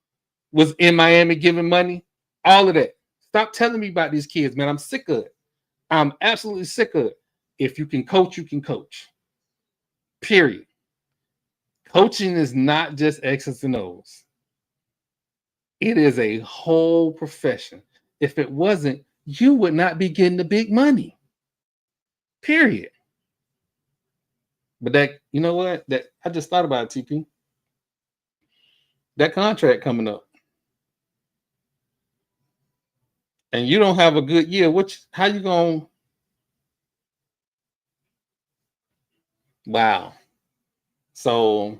was in Miami giving money, all of that. Stop telling me about these kids, man. I'm sick of it. I'm absolutely sick of it. If you can coach, you can coach. Period. Coaching is not just X's and O's. It is a whole profession. If it wasn't, you would not be getting the big money. Period. But that, you know what? That I just thought about it, TP. That contract coming up. And you don't have a good year. How you gonna? Wow. So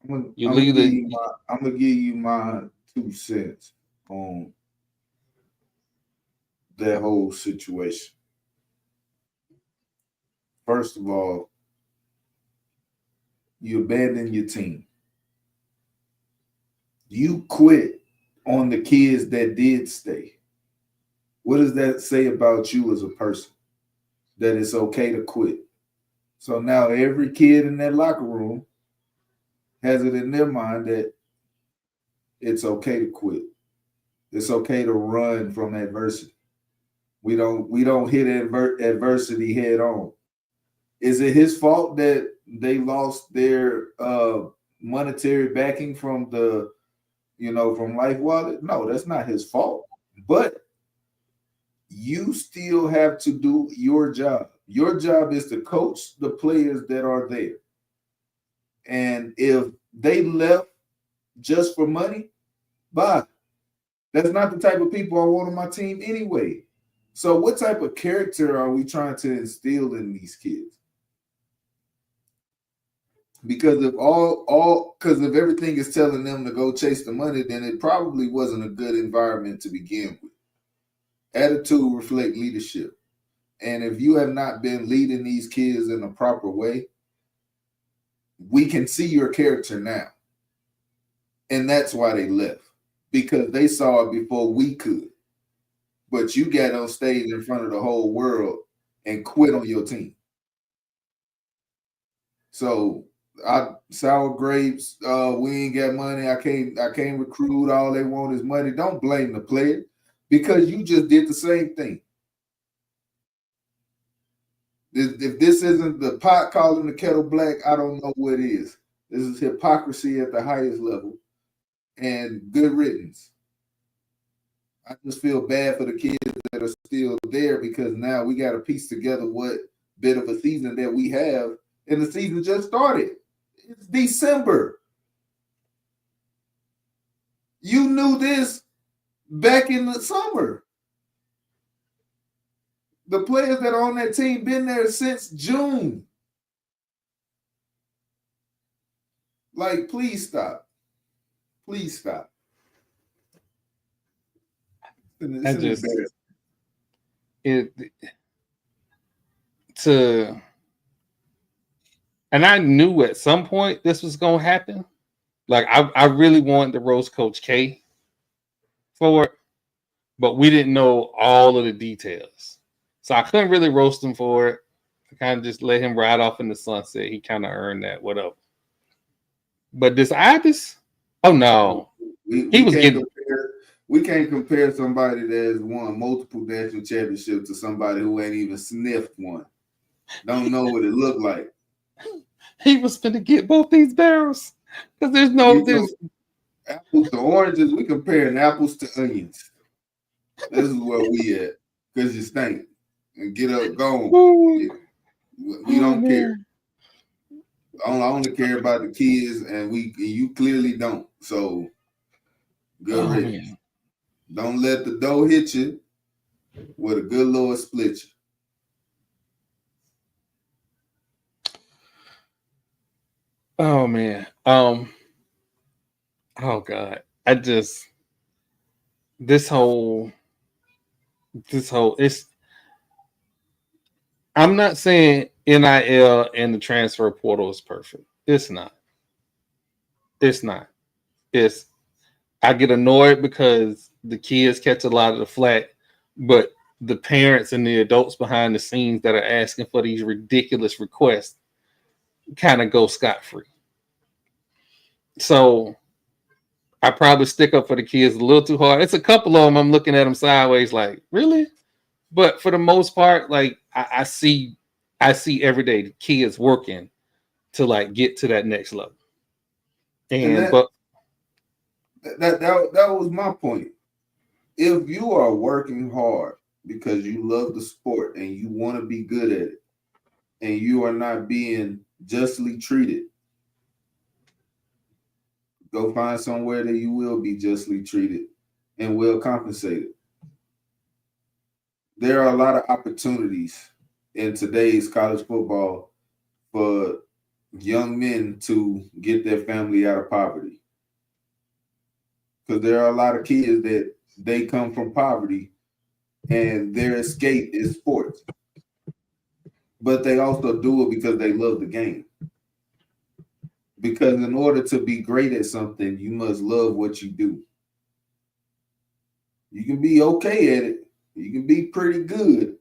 I'm gonna give you my 2 cents on that whole situation. First of all, you abandon your team. You quit on the kids that did stay. What does that say about you as a person? That it's okay to quit. So now every kid in that locker room has it in their mind that it's okay to quit. It's okay to run from adversity. We don't hit adversity head on. Is it his fault that they lost their monetary backing from from Life Wallet? No, that's not his fault. But you still have to do your job. Your job is to coach the players that are there. And if they left just for money, bye. That's not the type of people I want on my team anyway. So what type of character are we trying to instill in these kids? Because if everything is telling them to go chase the money, then it probably wasn't a good environment to begin with. Attitude reflects leadership. And if you have not been leading these kids in a proper way, we can see your character now. And that's why they left. Because they saw it before we could. But you got on stage in front of the whole world and quit on your team. So sour grapes, we ain't got money. I can't recruit. All they want is money. Don't blame the player because you just did the same thing. If this isn't the pot calling the kettle black, I don't know what is. This is hypocrisy at the highest level and good riddance. I just feel bad for the kids that are still there because now we got to piece together what bit of a season that we have, and the season just started. It's December. You knew this back in the summer. The players that are on that team been there since June. Like, please stop. Please stop. And I knew at some point this was gonna happen. Like I really wanted to roast Coach K for it, but we didn't know all of the details. So I couldn't really roast him for it. I kind of just let him ride off in the sunset. He kind of earned that, whatever. But this Ibis, oh no. We can't compare somebody that has won multiple national championships to somebody who ain't even sniffed one. Don't know what it looked like. He was going to get both these barrels because there's apples to oranges. We comparing apples to onions. This is where we at because you stink and get up going. We don't care. I only care about the kids, and you clearly don't. So good riddance. Don't let the dough hit you with a good Lord split you. Oh man. Oh God. This whole I'm not saying NIL and the transfer portal is perfect. It's not. I get annoyed because the kids catch a lot of the flack, but the parents and the adults behind the scenes that are asking for these ridiculous requests kind of go scot-free. So I probably stick up for the kids a little too hard. It's a couple of them I'm looking at them sideways like, really? But for the most part, like I see every day the kids working to like get to that next level. And And but that was my point. If you are working hard because you love the sport and you want to be good at it, and you are not being justly treated, go find somewhere that you will be justly treated and well compensated. There are a lot of opportunities in today's college football for young men to get their family out of poverty. Because there are a lot of kids that they come from poverty and their escape is sports. But they also do it because they love the game. Because in order to be great at something, you must love what you do. You can be okay at it, you can be pretty good,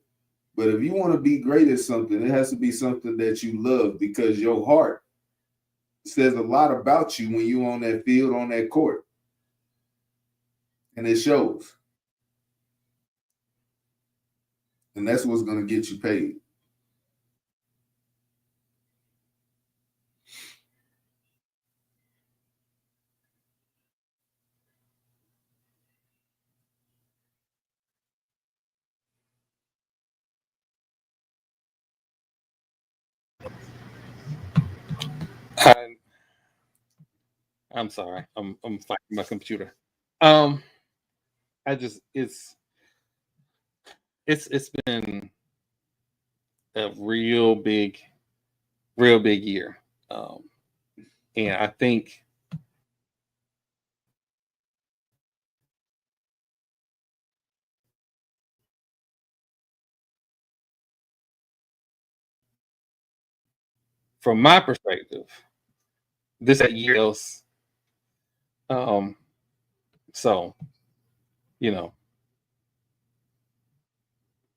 but if you want to be great at something, it has to be something that you love, because your heart says a lot about you when you're on that field, on that court. And it shows. And that's what's going to get you paid. I'm sorry. I'm fighting my computer. Um, I just it's been a real big year. And I think from my perspective, this at year else. Um, so you know,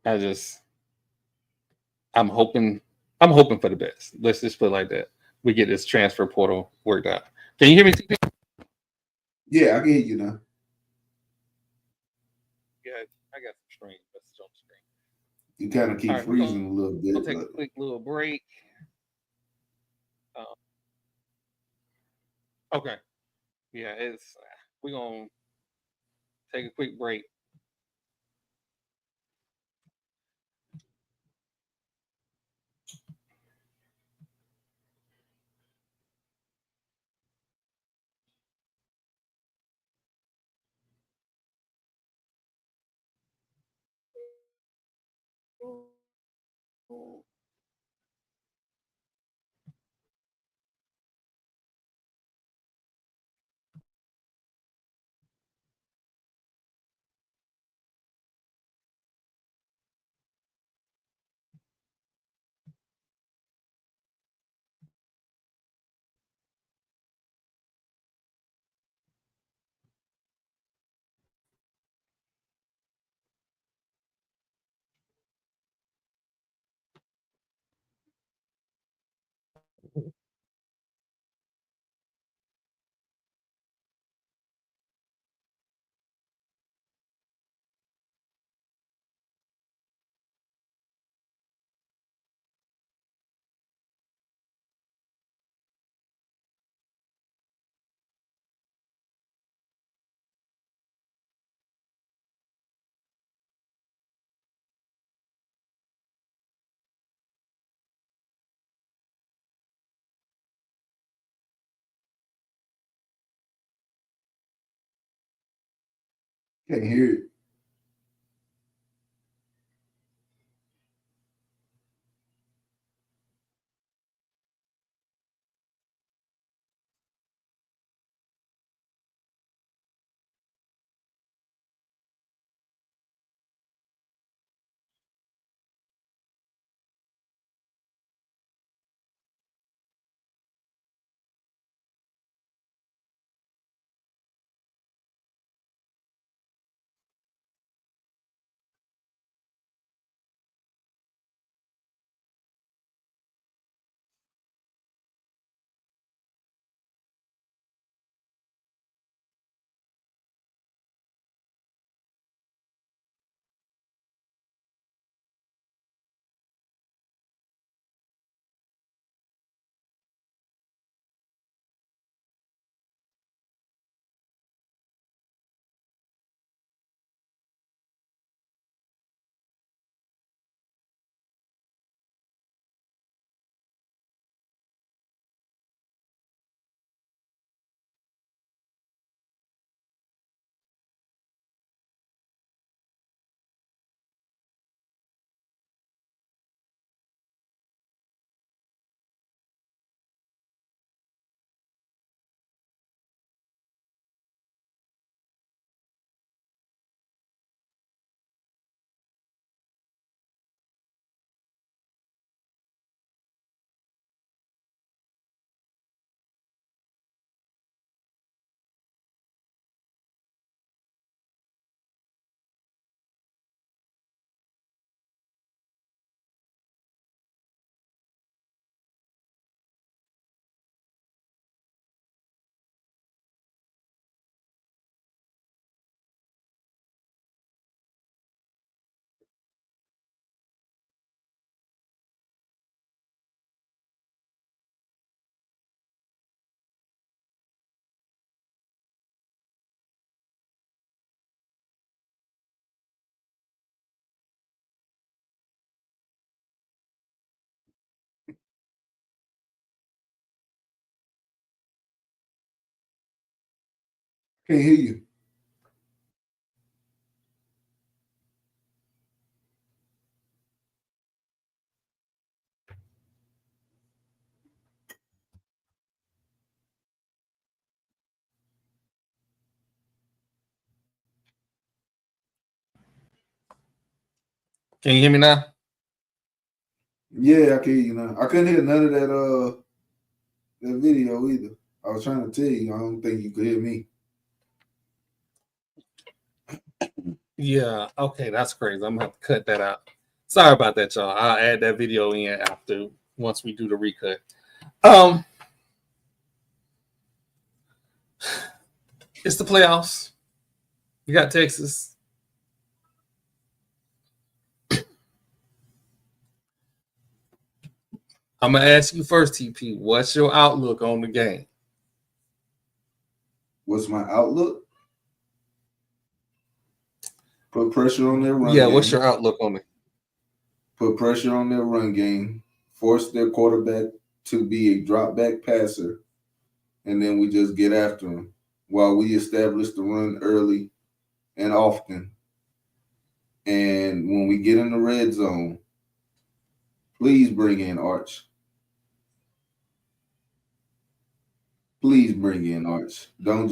I just I'm hoping I'm hoping for the best. Let's just put it like that. We get this transfer portal worked out. Can you hear me? TP? Yeah, I can hear you now. Yeah, I got some screen message on the screen. You kind of All keep right, we're gonna freezing a little bit, take a but quick little break. Okay, yeah, it's we're gonna take a quick break. can't hear it. Can't hear you. Can you hear me now? Yeah, I can hear you now. I couldn't hear none of that video either. I was trying to tell you, I don't think you could hear me. Yeah, okay, that's crazy. I'm gonna have to cut that out. Sorry about that, y'all. I'll add that video in after once we do the recut. It's the playoffs. You got Texas. I'm gonna ask you first, TP. What's your outlook on the game? What's my outlook? Put pressure on their run game. What's your outlook on it? Put pressure on their run game. Force their quarterback to be a drop back passer. And then we just get after him while we establish the run early and often. And when we get in the red zone, please bring in Arch. Please bring in Arch. Don't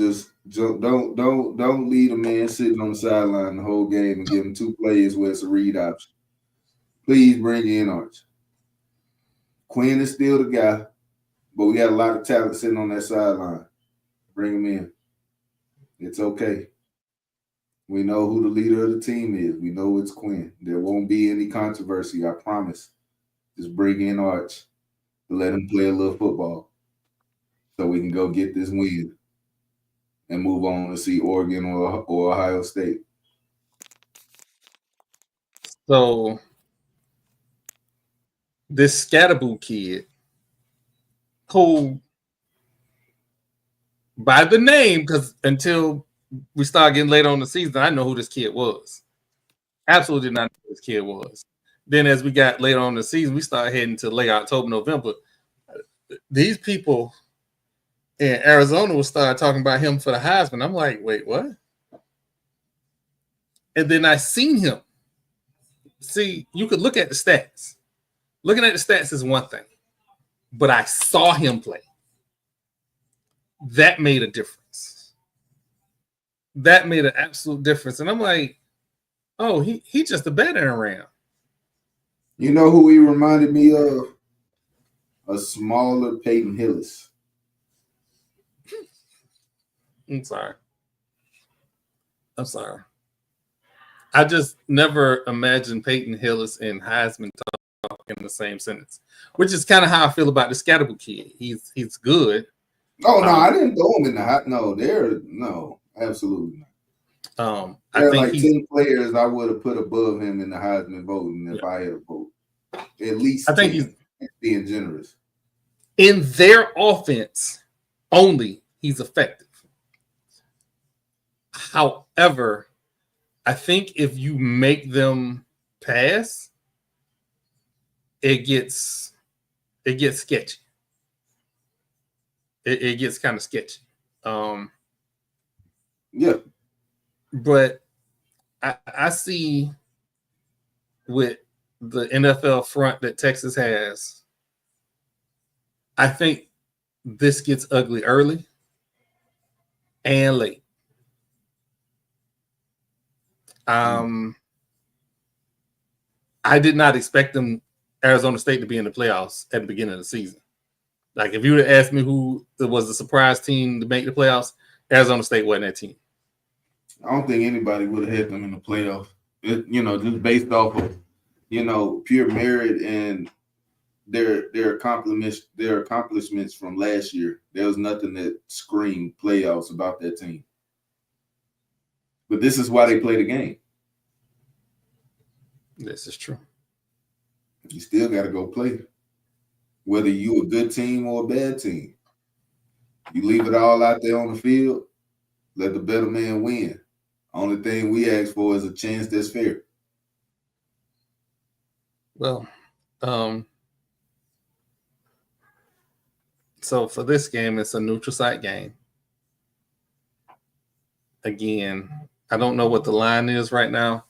leave a man sitting on the sideline the whole game and give him 2 plays where it's a read option. Please bring in Arch. Quinn is still the guy, but we got a lot of talent sitting on that sideline. Bring him in. It's okay. We know who the leader of the team is. We know it's Quinn. There won't be any controversy, I promise. Just bring in Arch to let him play a little football so we can go get this win and move on to see Oregon or Ohio State. So this Scatterboo kid, who by the name, because until we start getting later on in the season, I know who this kid was. Absolutely did not know who this kid was. Then as we got later on in the season, we started heading to late October, November. These people in Arizona will start talking about him for the Heisman. I'm like, wait, what? And then I seen him. See, you could look at the stats. Looking at the stats is one thing, but I saw him play. That made a difference. That made an absolute difference. And I'm like, oh, he just a veteran around. You know who he reminded me of? A smaller Peyton Hillis. I'm sorry. I just never imagined Peyton Hillis and Heisman talk in the same sentence, which is kind of how I feel about the Scatterboo kid. He's good. Oh, no, I didn't throw him in the hot. No, absolutely not. I There are think like 10 players I would have put above him in the Heisman voting if I had a vote. At least I think 10, he's being generous. In their offense only, he's effective. However, I think if you make them pass, it gets sketchy. It gets kind of sketchy. Yeah. But I see with the NFL front that Texas has, I think this gets ugly early and late. I did not expect Arizona State to be in the playoffs at the beginning of the season. Like, if you would have asked me who was the surprise team to make the playoffs, Arizona State wasn't that team. I don't think anybody would have had them in the playoffs. Just based off of, pure merit and their accomplishments from last year. There was nothing that screamed playoffs about that team. But this is why they play the game. This is true. You still got to go play. Whether you a good team or a bad team. You leave it all out there on the field, let the better man win. Only thing we ask for is a chance that's fair. Well, so for this game, it's a neutral site game. again, I don't know what the line is right now.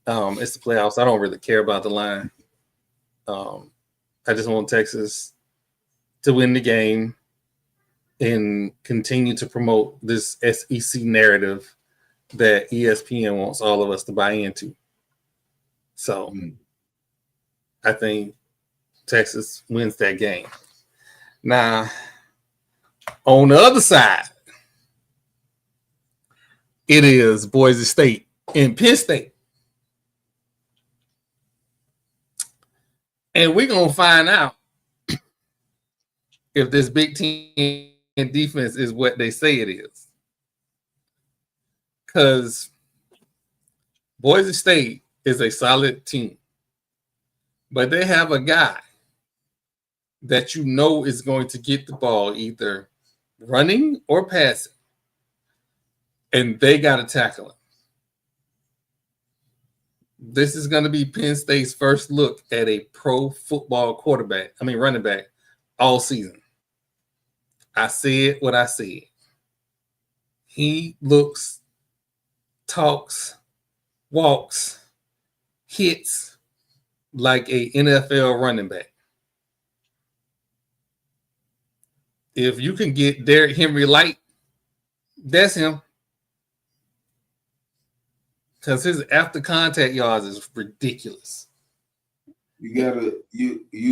It's the playoffs. I don't really care about the line. I just want Texas to win the game and continue to promote this SEC narrative that ESPN wants all of us to buy into. So I think Texas wins that game. Now, on the other side, it is Boise State and Penn State. And we're going to find out if this Big Ten defense is what they say it is. Because Boise State is a solid team. But they have a guy that you know is going to get the ball either running or passing. And they got to tackle him. This is going to be Penn State's first look at a pro football running back all season. I said what I said. He looks, talks, walks, hits like a NFL running back. If you can get Derrick Henry light, that's him. Because his after contact yards is ridiculous. You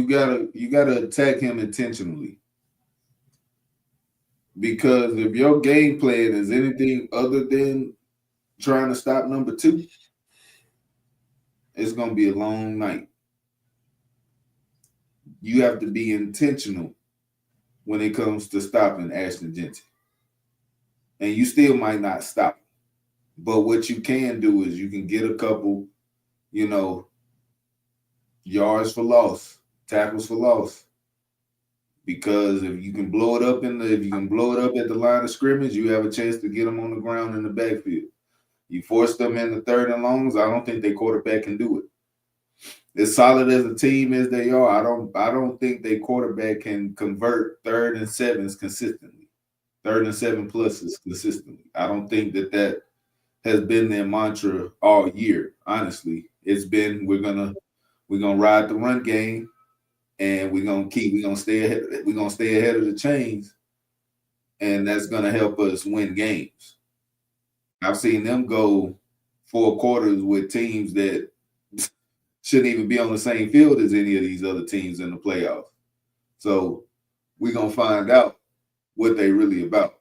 gotta attack him intentionally. Because if your game plan is anything other than trying to stop number 2, it's gonna be a long night. You have to be intentional when it comes to stopping Ashton Jeanty. And you still might not stop. But what you can do is you can get a couple, yards for loss, tackles for loss. Because if you can blow it up at the line of scrimmage, you have a chance to get them on the ground in the backfield. You force them in the 3rd and longs, I don't think their quarterback can do it. As solid as a team as they are, I don't think their quarterback can convert 3rd and 7s consistently. 3rd and 7 pluses consistently. I don't think that has been their mantra all year. Honestly, it's been we're gonna ride the run game, and we're gonna stay ahead of the chains, and that's gonna help us win games. I've seen them go 4 quarters with teams that shouldn't even be on the same field as any of these other teams in the playoffs. So we're gonna find out what they really about.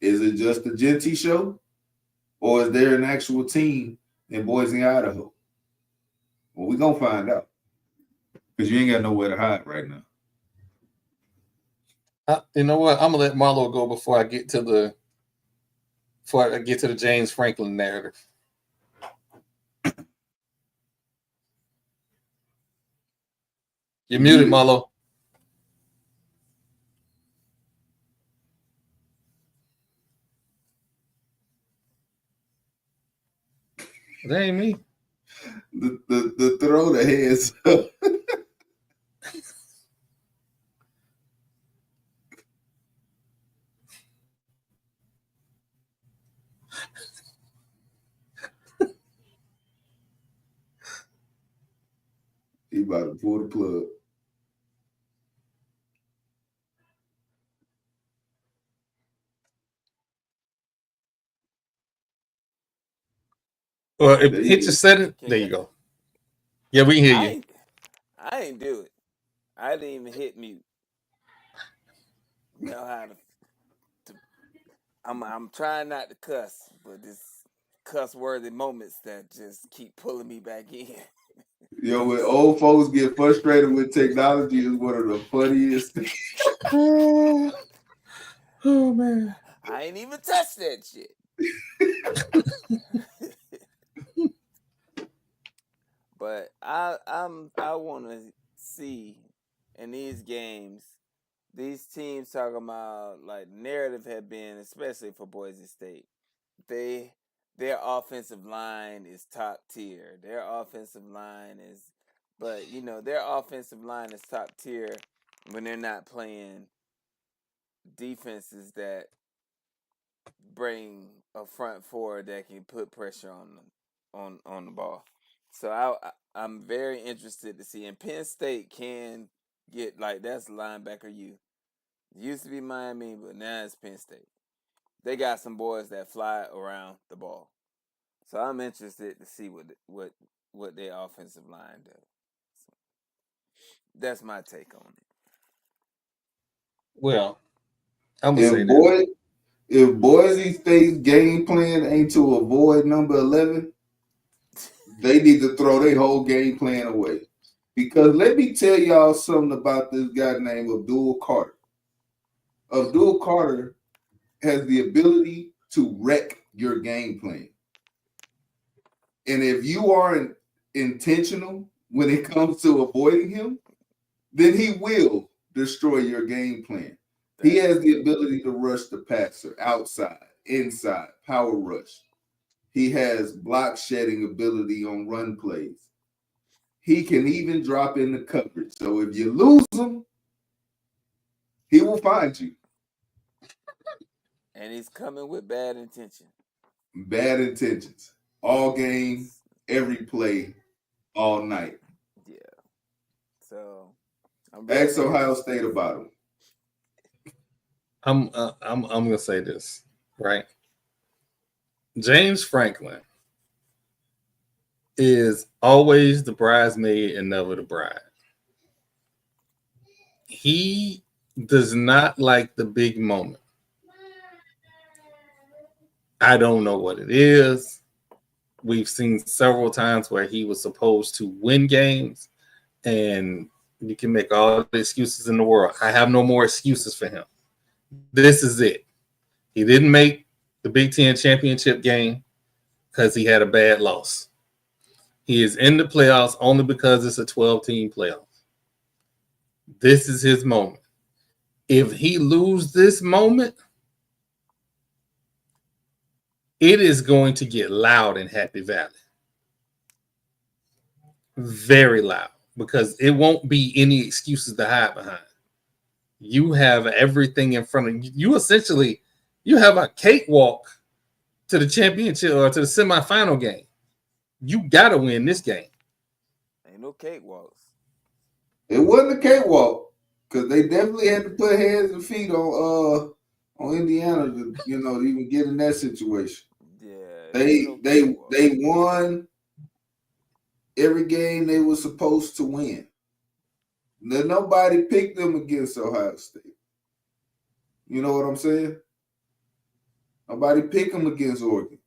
Is it just a Jeanty show? Or is there an actual team in Boise, Idaho? Well, we're going to find out. Because you ain't got nowhere to hide right now. You know what? I'm going to let Marlo go before I get to the James Franklin narrative. You're muted, Marlo. That ain't me. The throw the hands up. He about to pull the plug. Well, hit your setting. There you go. Yeah, we can hear you. I ain't do it. I didn't even hit mute. Know how to I'm trying not to cuss, but it's cuss-worthy moments that just keep pulling me back in. Yo, when old folks get frustrated with technology is one of the funniest things. Oh man. I ain't even touched that shit. But I want to see in these games, these teams talking about like narrative have been, especially for Boise State, their offensive line is top tier. Their offensive line is top tier when they're not playing defenses that bring a front four that can put pressure on the ball. So I'm very interested to see. And Penn State can get like that's linebacker you. Used to be Miami, but now it's Penn State. They got some boys that fly around the ball. So I'm interested to see what their offensive line does. So that's my take on it. Well, I'm gonna say If this. if Boise State's game plan ain't to avoid number 11, they need to throw their whole game plan away. Because let me tell y'all something about this guy named Abdul Carter. Abdul Carter has the ability to wreck your game plan. And if you aren't intentional when it comes to avoiding him, then he will destroy your game plan. He has the ability to rush the passer outside, inside, power rush. He has block shedding ability on run plays. He can even drop in the coverage. So if you lose him, he will find you. And he's coming with bad intention. Bad intentions. All game, every play, all night. Yeah. So I'm really Ask Ohio State about him. I'm gonna say this, right? James Franklin is always the bridesmaid and never the bride. He does not like the big moment. I don't know what it is. We've seen several times where he was supposed to win games, and you can make all the excuses in the world. I have no more excuses for him. This is it. He didn't make the Big Ten championship game because he had a bad loss. He is in the playoffs only because it's a 12-team playoff. This is his moment. If he loses this moment, it is going to get loud in Happy Valley. Very loud, because it won't be any excuses to hide behind. You have everything in front of you. You have a cakewalk to the championship or to the semifinal game. You got to win this game. Ain't no cakewalks. It wasn't a cakewalk because they definitely had to put hands and feet on Indiana to even get in that situation. Yeah. They won every game they were supposed to win. Nobody picked them against Ohio State. You know what I'm saying? Nobody picked them against Oregon.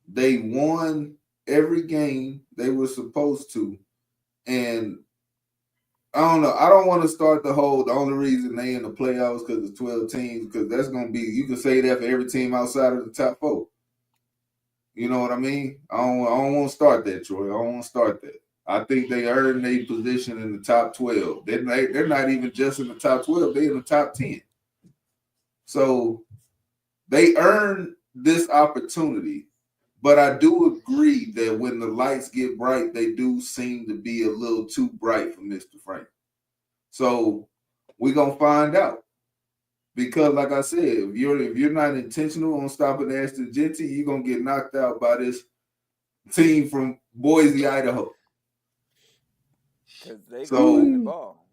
They won every game they were supposed to. And I don't know. I don't want to start the only reason they in the playoffs because it's 12 teams, because that's going to be, you can say that for every team outside of the top 4. You know what I mean? I don't want to start that, Troy. I don't want to start that. I think they earned their position in the top 12. They're not even just in the top 12. They're in the top 10. So they earned this opportunity. But I do agree that when the lights get bright, they do seem to be a little too bright for Mr. Frank. So we're going to find out. Because, like I said, if you're not intentional on stopping Ashton Genty, you're going to get knocked out by this team from Boise, Idaho. Because they going to run the ball.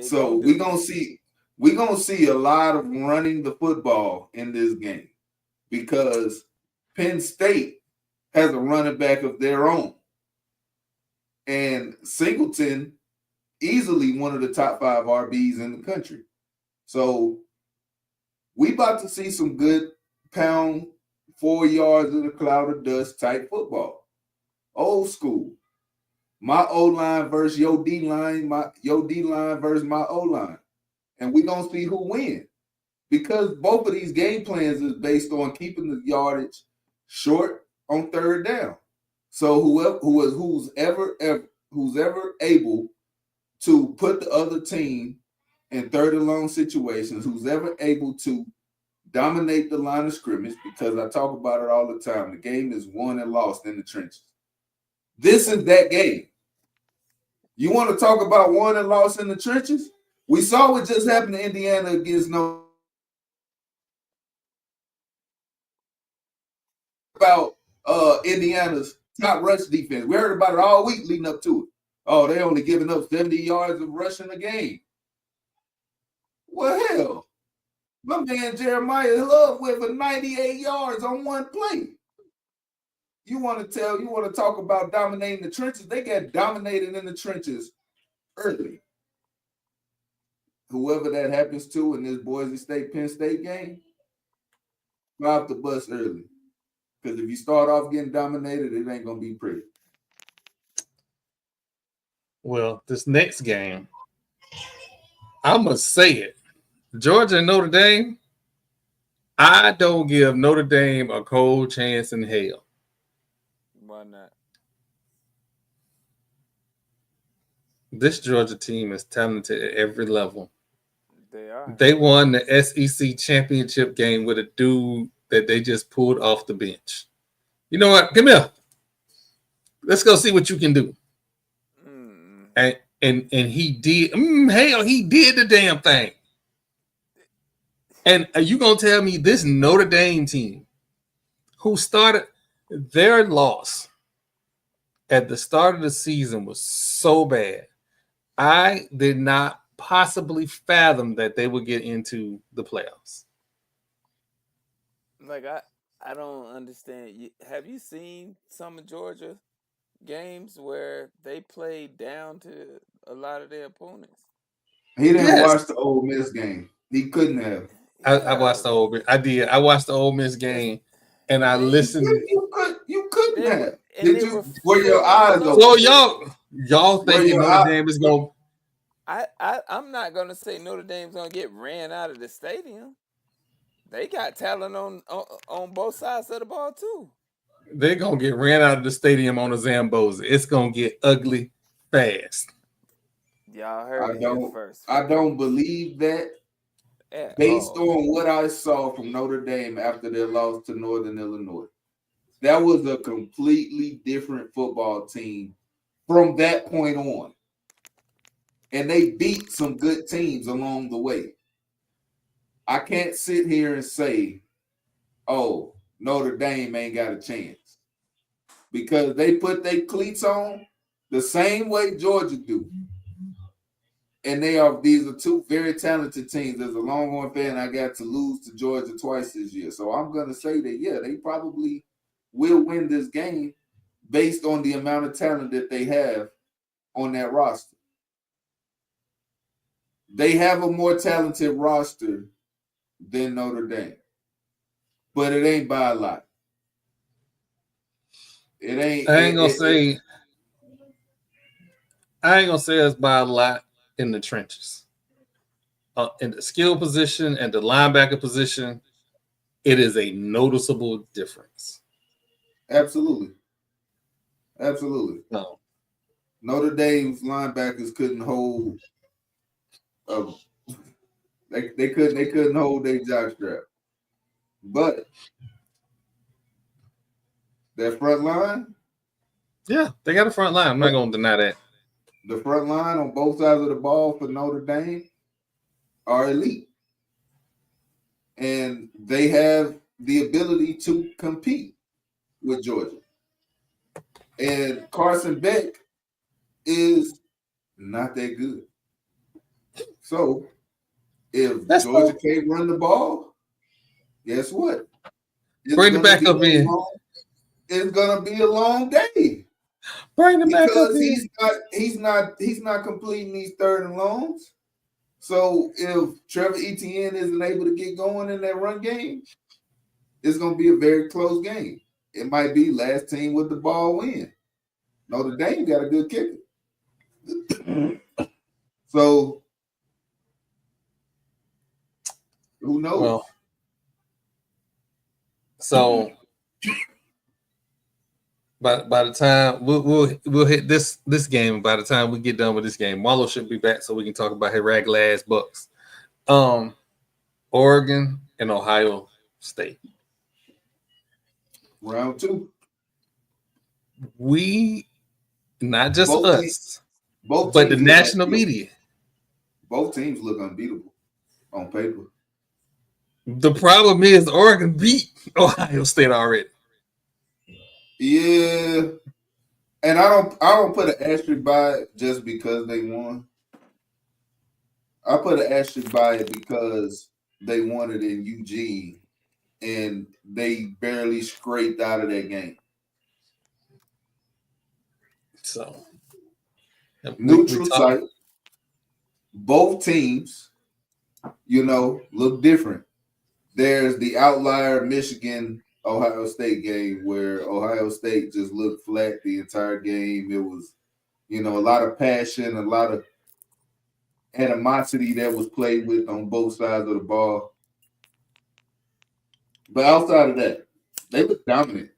So we're going to see a lot of running the football in this game, because Penn State has a running back of their own. And Singleton, easily one of the top 5 RBs in the country. So we about to see some good pound 4 yards in a cloud of dust type football. Old school. My O-line versus your D-line, your D-line versus my O-line. And we're going to see who wins. Because both of these game plans is based on keeping the yardage short on third down. So who's ever able to put the other team in third and long situations, who's ever able to dominate the line of scrimmage, because I talk about it all the time. The game is won and lost in the trenches. This is that game. You want to talk about won and lost in the trenches? We saw what just happened to Indiana against about Indiana's top rush defense. We heard about it all week leading up to it. Oh, they only giving up 70 yards of rushing a game. Well, hell, my man Jeremiah Love with a 98 yards on one play. You want to talk about dominating the trenches? They got dominated in the trenches early. Whoever that happens to in this Boise State Penn State game, drive the bus early. Because if you start off getting dominated, it ain't gonna be pretty. Well, this next game, I must say it. Georgia and Notre Dame, I don't give Notre Dame a cold chance in hell. Why not? This Georgia team is talented at every level. They are. They won the SEC championship game with a dude that they just pulled off the bench. You know what? Come here. Let's go see what you can do. And he did. Hell, he did the damn thing. And are you gonna tell me this Notre Dame team, who started their loss at the start of the season, was so bad? I did not possibly fathom that they would get into the playoffs. Like I don't understand. Have you seen some of Georgia games where they played down to a lot of their opponents? He didn't watch the Ole Miss game. He couldn't have. I watched the Ole Miss. I did. I watched the Ole Miss game, and I listened. You couldn't have. Did you? Were your eyes open? So y'all thinking Notre Dame is going? I'm not gonna say Notre Dame's gonna get ran out of the stadium. They got talent on both sides of the ball too. They're gonna get ran out of the stadium on a Zamboni. It's gonna get ugly fast. Y'all heard it here first. I don't believe that. Based on what I saw from Notre Dame after their loss to Northern Illinois, that was a completely different football team from that point on. And they beat some good teams along the way. I can't sit here and say, oh, Notre Dame ain't got a chance. Because they put their cleats on the same way Georgia do. And these are two very talented teams. As a Longhorn fan, I got to lose to Georgia twice this year. So I'm going to say that, yeah, they probably will win this game based on the amount of talent that they have on that roster. They have a more talented roster than Notre Dame. But it ain't by a lot. It ain't. I ain't gonna say it's by a lot in the trenches. In the skill position and the linebacker position, it is a noticeable difference. Absolutely. No. Notre Dame's linebackers couldn't hold. They couldn't hold their jockstrap. But that front line, yeah, they got a front line. I'm not going to deny that. The front line on both sides of the ball for Notre Dame are elite. And they have the ability to compete with Georgia. And Carson Beck is not that good. So if Georgia can't run the ball, guess what? Bring the back up in. It's gonna be a long day. Bring the back up in. He's not completing these third and longs. So if Trevor Etienne isn't able to get going in that run game, it's gonna be a very close game. It might be last team with the ball win. Notre Dame got a good kicker. So who knows? Well, so by the time we'll hit this game, by the time we get done with this game, Wallow should be back so we can talk about his ragged ass Bucks. Oregon and Ohio State. Round 2. We, not just us, but the national media. Both teams look unbeatable on paper. The problem is Oregon beat Ohio State already. Yeah, and I don't put an asterisk by it just because they won. I put an asterisk by it because they won it in Eugene and they barely scraped out of that game. So neutral site. Both teams, look different. There's the outlier Michigan Ohio State game where Ohio State just looked flat the entire game. It was, a lot of passion, a lot of animosity that was played with on both sides of the ball. But outside of that, they look dominant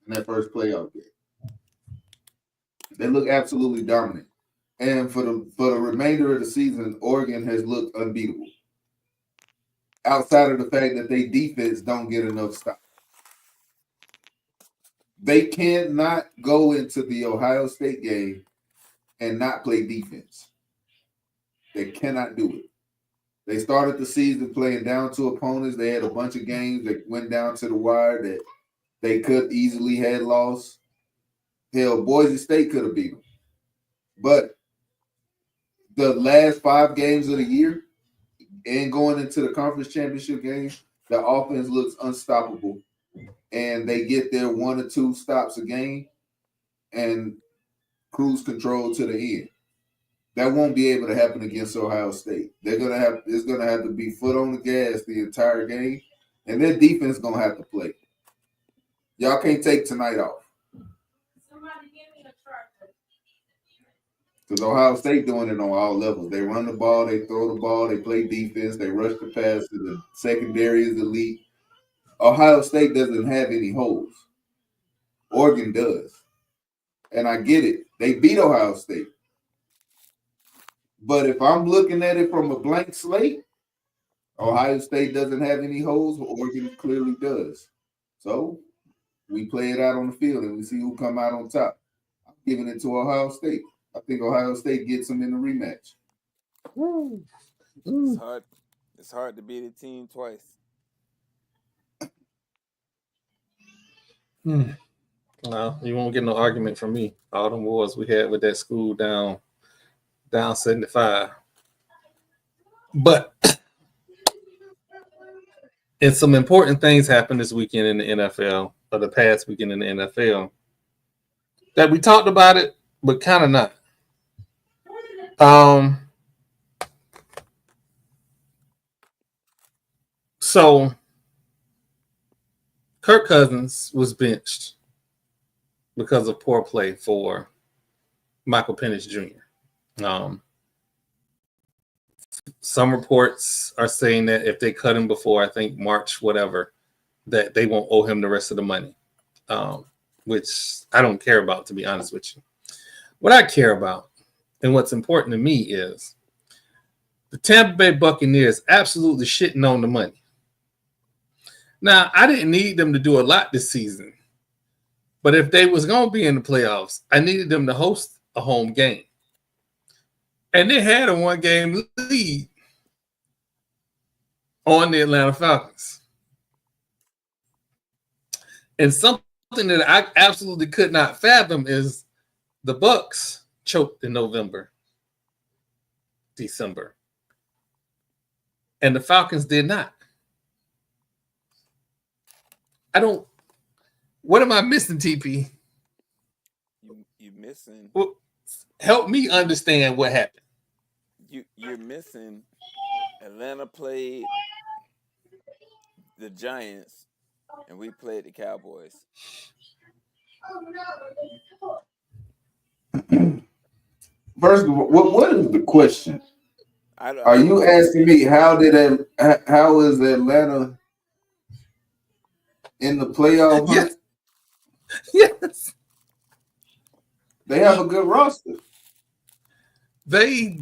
in that first playoff game. They look absolutely dominant. And for the remainder of the season, Oregon has looked unbeatable. Outside of the fact that they defense don't get enough stops. They cannot go into the Ohio State game and not play defense. They cannot do it. They started the season playing down to opponents. They had a bunch of games that went down to the wire that they could easily had lost. Hell, Boise State could have beat them. But the last 5 games of the year and going into the conference championship game, the offense looks unstoppable. And they get their 1 or 2 stops a game and cruise control to the end. That won't be able to happen against Ohio State. It's gonna have to be foot on the gas the entire game, and their defense is gonna have to play. Y'all can't take tonight off. Somebody give me a chart. Because Ohio State doing it on all levels. They run the ball, they throw the ball, they play defense, they rush the pass. The secondary is elite. Ohio State doesn't have any holes. Oregon does. And I get it. They beat Ohio State. But if I'm looking at it from a blank slate, Ohio State doesn't have any holes, but Oregon clearly does. So we play it out on the field and we see who come out on top. I'm giving it to Ohio State. I think Ohio State gets them in the rematch. It's hard to beat a team twice. No, you won't get no argument from me. All them wars we had with that school down 75. But and some important things happened this weekend in the NFL, or the past weekend in the NFL, that we talked about it, but kind of not. So Kirk Cousins was benched because of poor play for Michael Penix Jr. Some reports are saying that if they cut him before, I think March, whatever, that they won't owe him the rest of the money, which I don't care about, to be honest with you. What I care about and what's important to me is the Tampa Bay Buccaneers absolutely shitting on the money. Now, I didn't need them to do a lot this season, but if they was going to be in the playoffs, I needed them to host a home game. And they had a 1-game lead on the Atlanta Falcons. And something that I absolutely could not fathom is the Bucs choked in November, December. And the Falcons did not. What am I missing, TP? You missing. Well, help me understand what happened. You're missing. Atlanta played the Giants, and we played the Cowboys. First of all, what is the question? Are you asking me how is Atlanta in the playoff? Yes. Yes. They have a good roster. They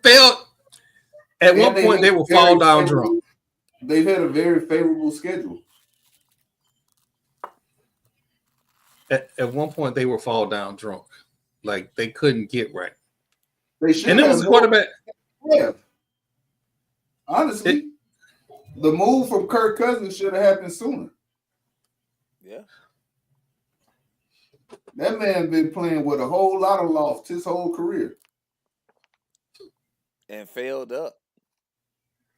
felt at one point they will fall down drunk. They've had a very favorable schedule. At one point they will fall down drunk. Like they couldn't get right. They should. And it was a quarterback. Yeah. Honestly, the move from Kirk Cousins should have happened sooner. Yeah. That man been playing with a whole lot of lofts his whole career and failed up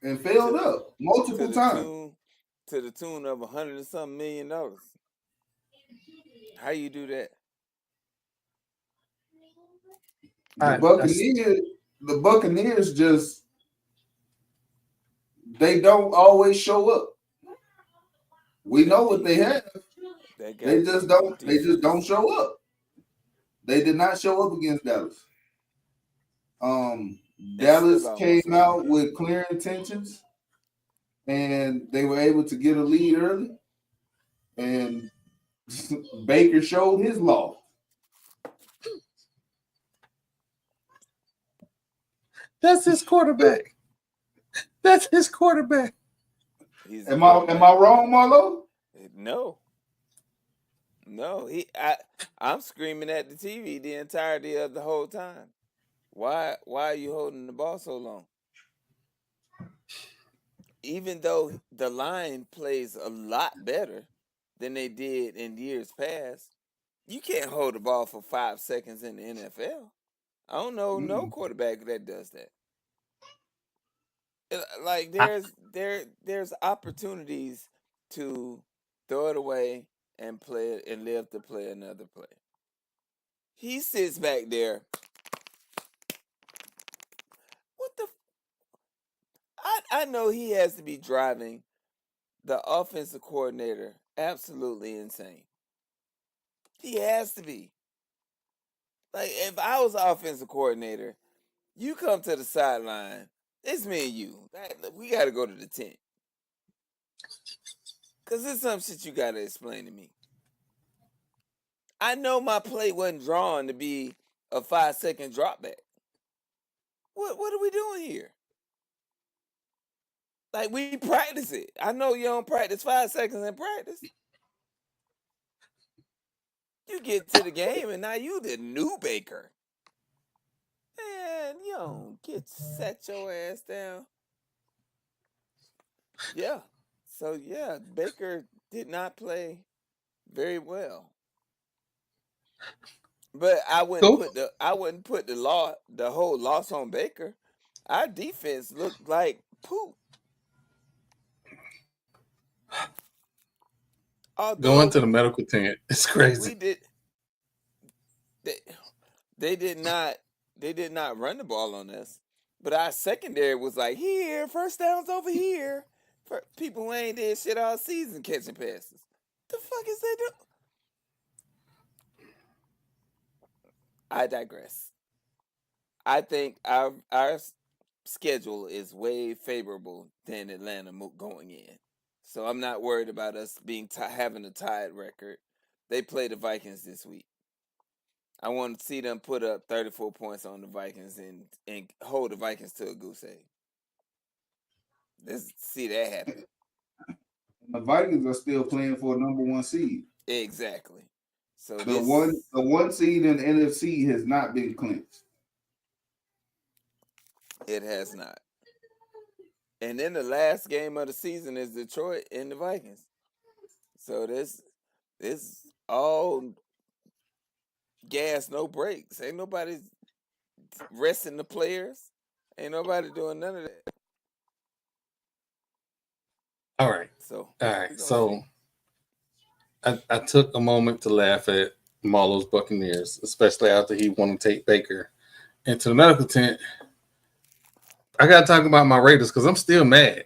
and to failed the up multiple to the times. tune of $100 and something million. How you do that? The Buccaneers just they don't always show up. We know what they have. They just don't show up. They did not show up against Dallas. Dallas came out with clear intentions, and they were able to get a lead early. And Baker showed his law. That's his quarterback. That's his quarterback. Am I wrong, Marlo? No. I'm screaming at the TV the entirety of the whole time. Why are you holding the ball so long? Even though the line plays a lot better than they did in years past, you can't hold the ball for 5 seconds in the NFL. I don't know no quarterback that does that. Like there's opportunities to throw it away and play it and live to play another play. He sits back there. What the? I know he has to be driving the offensive coordinator absolutely insane. He has to be. Like, if I was the offensive coordinator, you come to the sideline, it's me and you. We got to go to the tent. Because there's some shit you got to explain to me. I know my play wasn't drawn to be a 5-second drop back. What are we doing here? Like, we practice it. I know you don't practice 5 seconds in practice. You get to the game and now you the new Baker. Man, you don't set your ass down. Yeah. So yeah, Baker did not play very well. But I wouldn't put the whole loss on Baker. Our defense looked like poop. Going to the medical tent. It's crazy. They did not run the ball on us. But our secondary was like, here, first downs over here. For people who ain't did shit all season catching passes. The fuck is they doing? I digress. I think our schedule is way favorable than Atlanta going in. So I'm not worried about us having a tied record. They play the Vikings this week. I want to see them put up 34 points on the Vikings and hold the Vikings to a goose egg. Let's see that happen. The Vikings are still playing for a number 1 seed. Exactly. So the one seed in the NFC has not been clinched. It has not. And then the last game of the season is Detroit and the Vikings. So this all gas, no brakes. Ain't nobody resting the players. Ain't nobody doing none of that. All right. So I took a moment to laugh at Marlo's Buccaneers, especially after he wanted to take Baker into the medical tent. I got to talk about my Raiders because I'm still mad.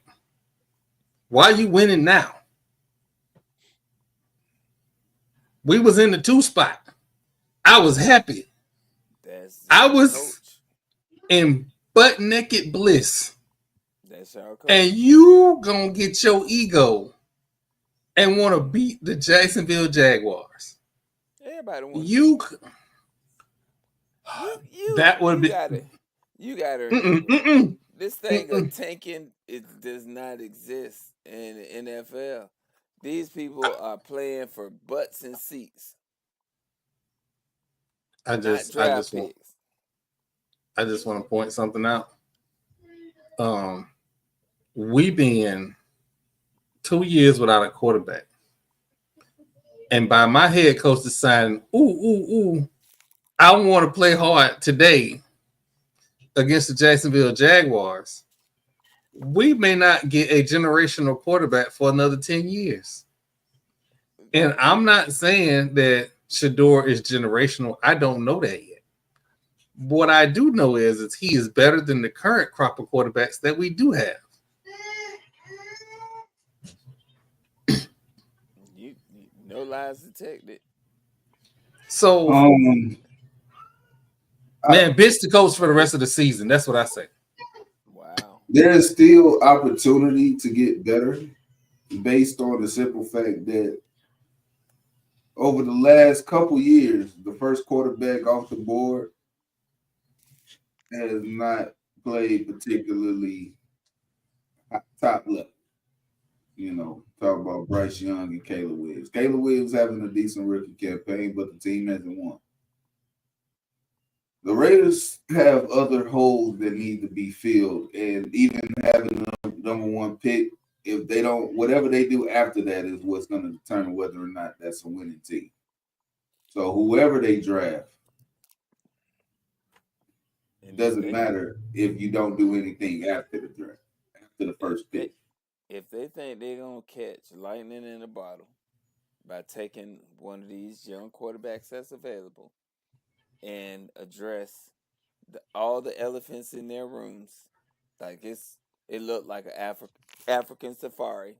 Why are you winning now? We was in the 2 spot. I was happy. I was in butt naked bliss. That's our coach. And you gonna get your ego and want to beat the Jacksonville Jaguars. Everybody wants you that would be. You got to remember this thing of tanking. It does not exist in the NFL. These people are playing for butts and seats. I just want to point something out. We been 2 years without a quarterback. and by my head coach deciding, I want to play hard today against the Jacksonville Jaguars, we may not get a generational quarterback for another 10 years. And I'm not saying that Shador is generational. I don't know that yet. What I do know is he is better than the current crop of quarterbacks that we do have. No lies detected. So, man, bitch the coach for the rest of the season. That's what I say. Wow. There's still opportunity to get better based on the simple fact that over the last couple years, the first quarterback off the board has not played particularly top level. You know, talk about Bryce Young and Caleb Williams. Caleb Williams having a decent rookie campaign, but the team hasn't won. The Raiders have other holes that need to be filled, and even having the number one pick, if they don't, whatever they do after that is what's going to determine whether or not that's a winning team. So whoever they draft, it doesn't matter if you don't do anything after the draft, after the first pick. If they think they're going to catch lightning in a bottle by taking one of these young quarterbacks that's available and address all the elephants in their rooms, like it looked like an African safari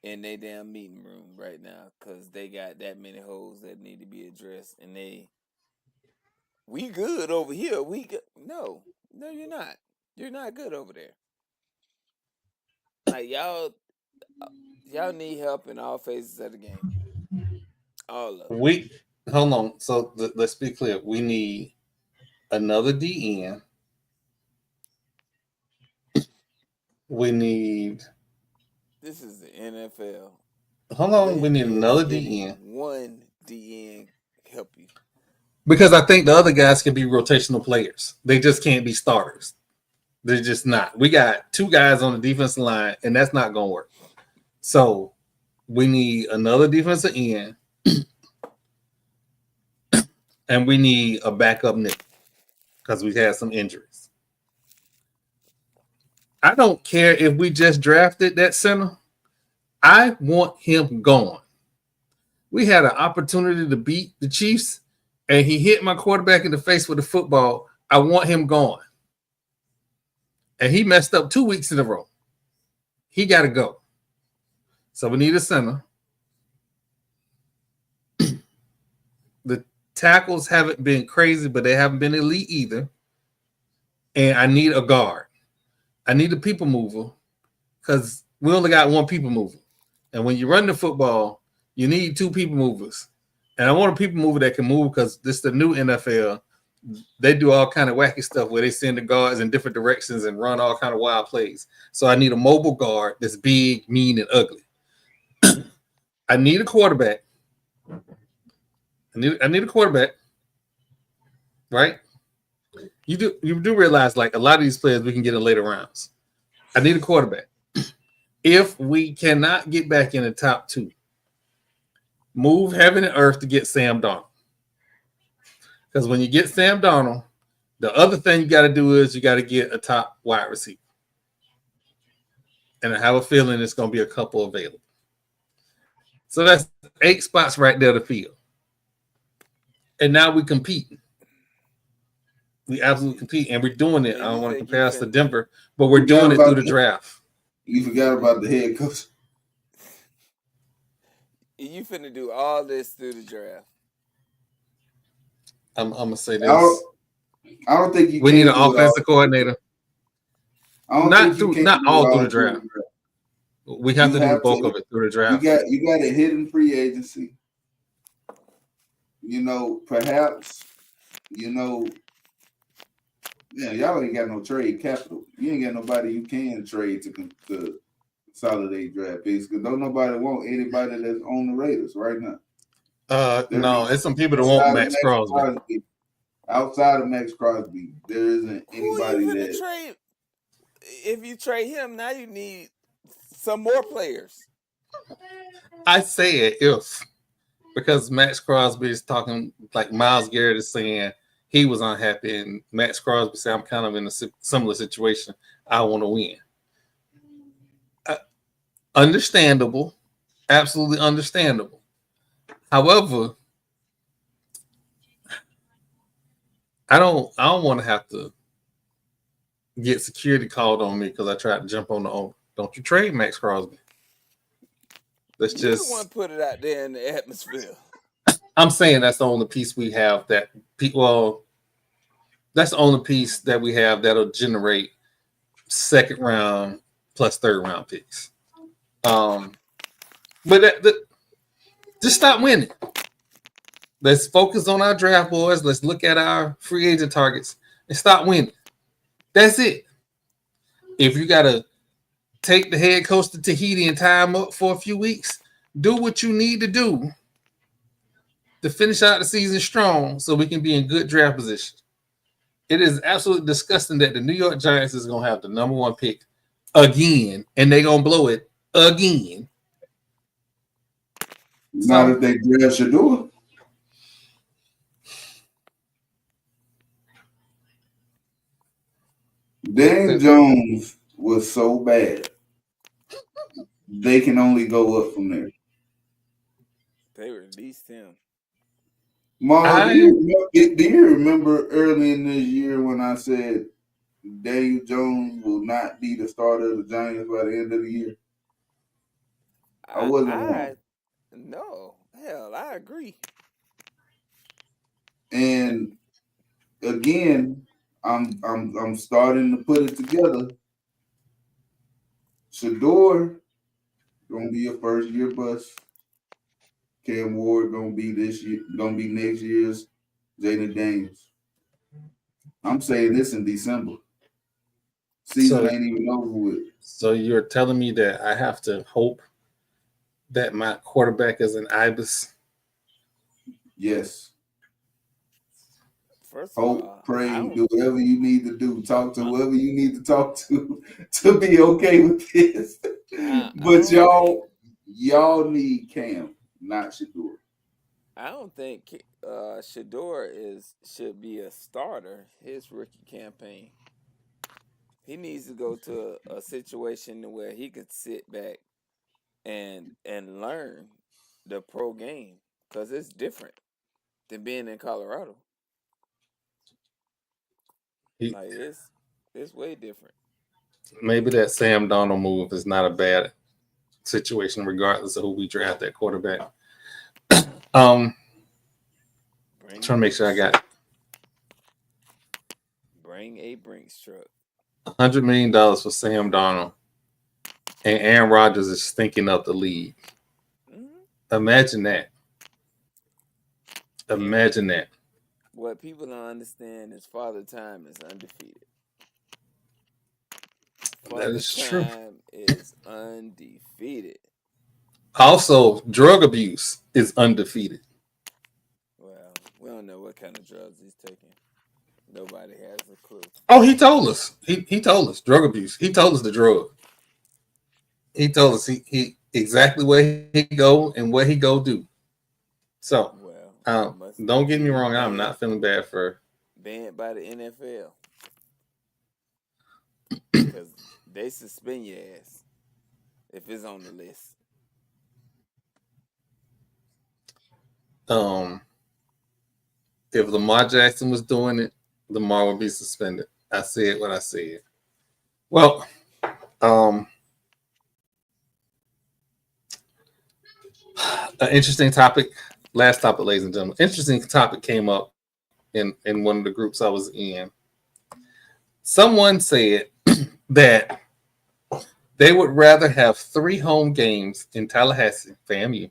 in their damn meeting room right now because they got that many holes that need to be addressed, and we good over here. We good. No, you're not. You're not good over there. Like y'all need help in all phases of the game. All of them. Hold on. So let's be clear. We need another DN. We need. This is the NFL. Hold on. We need another DN. One DN help you. Because I think the other guys can be rotational players. They just can't be starters. They're just not. We got two guys on the defensive line, and that's not going to work. So we need another defensive end, and we need a backup nickel because we've had some injuries. I don't care if we just drafted that center. I want him gone. We had an opportunity to beat the Chiefs, and he hit my quarterback in the face with the football. I want him gone. And he messed up 2 weeks in a row. He got to go. So we need a center. The tackles haven't been crazy, but they haven't been elite either. And I need a guard. I need a people mover because we only got one people mover. And when you run the football, you need two people movers. And I want a people mover that can move because this is the new NFL. They do all kind of wacky stuff where they send the guards in different directions and run all kind of wild plays. So I need a mobile guard that's big, mean, and ugly. I need a quarterback. I need a quarterback, right? You do realize like a lot of these players we can get in later rounds. I need a quarterback. If we cannot get back in the top two, move heaven and earth to get Sam Darnold. Because when you get Sam Darnold, the other thing you got to do is you got to get a top wide receiver. And I have a feeling it's going to be a couple available. So that's 8 spots right there to fill. And now we compete. We absolutely compete. And we're doing it. I don't want to compare us to Denver, but we're doing it through the draft. You forgot about the head coach. You finna do all this through the draft. I'm gonna say this. I don't think you. We need an offensive coordinator. Not all through the draft. We have to do the bulk of it through the draft. You got a hidden free agency. You know, perhaps. You know, yeah, y'all ain't got no trade capital. You ain't got nobody you can trade to consolidate draft picks because don't nobody want anybody that's on the Raiders right now. No, it's some people that want Max Crosby. Outside of Max Crosby, there isn't anybody that trade. If you trade him, now you need some more players. I said if. because Max Crosby is talking like Myles Garrett is saying he was unhappy, and Max Crosby said, "I'm kind of in a similar situation. I want to win." Understandable, absolutely understandable. However, I don't want to have to get security called on me because I tried to jump on the owner. Don't you trade Max Crosby? Let's You the just. one put it out there in the atmosphere. I'm saying that's the only piece we have that. Well, that's the only piece that we have that'll generate second round plus third round picks. But just stop winning. Let's focus on our draft boards. Let's look at our free agent targets and stop winning. That's it. If you gotta take the head coach to Tahiti and tie him up for a few weeks, do what you need to do to finish out the season strong so we can be in good draft position. It is absolutely disgusting that the New York Giants is going to have the number one pick again, and they're going to blow it again. Not if they draft Shador. Dan Jones was so bad. They can only go up from there. They released him. Marlon, do you remember early in this year when I said Daniel Jones will not be the starter of the Giants by the end of the year? I wasn't wrong. No, hell, I agree. And again, I'm starting to put it together. Shador gonna be a first year bust. Cam Ward gonna be this year, gonna be next year's Jaden Daniels. I'm saying this in December. Season ain't even over with. So you're telling me that I have to hope that my quarterback is an ibis? Yes. First hope, of all, pray, do whatever you need to do. Talk to whoever you need to talk to be okay with this. But y'all need Cam, not Shador. I don't think Shador should be a starter his rookie campaign. He needs to go to a situation where he could sit back and learn the pro game, because it's different than being in Colorado. Like it's way different. Maybe that Sam Darnold move is not a bad situation, regardless of who we draft at quarterback. Trying to make sure I got it. Bring a Brinks truck. $100 million for Sam Darnold, and Aaron Rodgers is thinking up the league. Mm-hmm. Imagine that. Imagine that. What people don't understand is Father Time is undefeated. That is true. Time is undefeated. Also, drug abuse is undefeated. Well, we don't know what kind of drugs he's taking. Nobody has a clue. Oh, he told us. He told us drug abuse. He told us the drug. He told us he exactly where he go and what he go do. So, don't get me wrong. I'm not feeling bad for banned by the NFL because they suspend your ass if it's on the list. If Lamar Jackson was doing it, Lamar would be suspended. I said what I said. Well, an interesting topic. Last topic, ladies and gentlemen. Interesting topic came up in one of the groups I was in. Someone said that they would rather have 3 home games in Tallahassee, FAMU,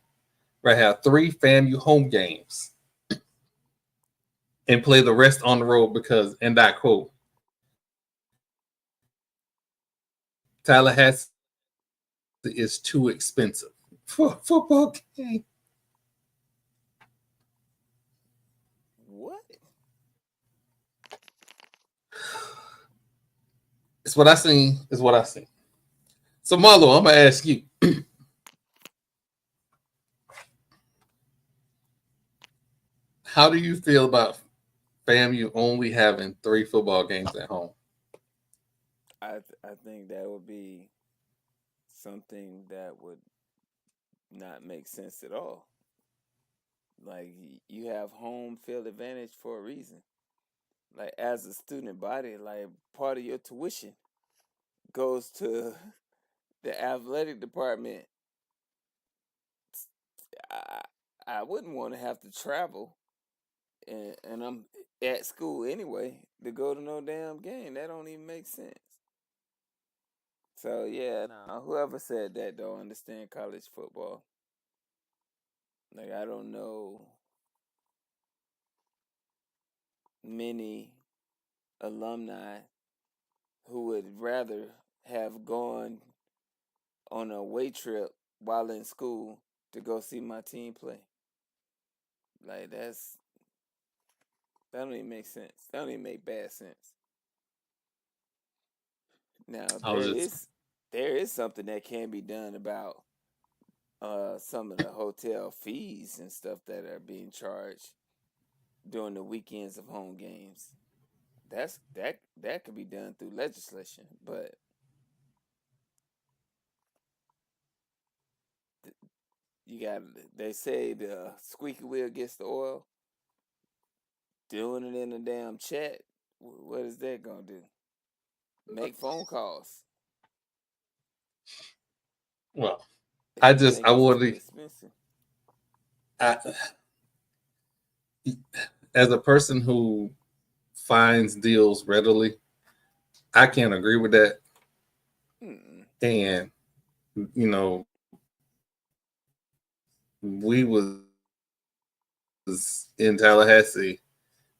rather have 3 FAMU home games and play the rest on the road because, and I quote, Tallahassee is too expensive for a football game. What? It's what I seen. It's what I seen. So, Marlo, I'm going to ask you. How do you feel about FAMU only having 3 football games at home? I think that would be something that would not make sense at all. Like you have home field advantage for a reason. Like as a student body, like part of your tuition goes to the athletic department. I I wouldn't want to have to travel, and I'm at school anyway to go to no damn game. That don't even make sense. So yeah, no, whoever said that don't understand college football. Like I don't know many alumni who would rather have gone on a away trip while in school to go see my team play. Like that don't even make sense. That don't even make bad sense. Now I was just there is something that can be done about some of the hotel fees and stuff that are being charged during the weekends of home games. That could be done through legislation, but you got they say the squeaky wheel gets the oil. Doing it in a damn chat, what is that gonna do? Make phone calls. well. They gonna I think it's too would expensive. I, as a person who finds deals readily, I can't agree with that. Mm-mm. And you know, we was in Tallahassee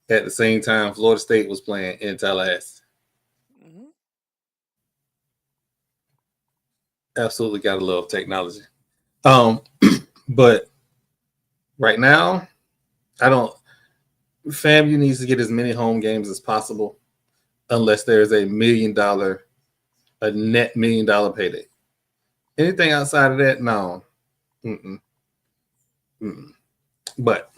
at the same time Florida State was playing in Tallahassee. Mm-hmm. Absolutely gotta love technology. Um, but right now, I don't. FAMU needs to get as many home games as possible, unless there's a net $1 million payday. Anything outside of that, no. Mm-mm. Mm-mm. But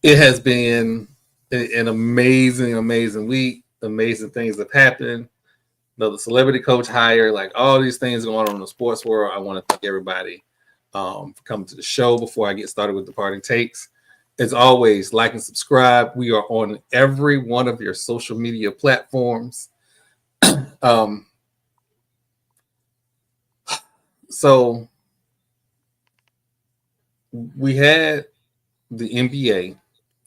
it has been an amazing, amazing week. Amazing things have happened. Another celebrity coach hire, like all these things going on in the sports world. I want to thank everybody for coming to the show. Before I get started with the parting takes, as always, like and subscribe. We are on every one of your social media platforms. So we had the NBA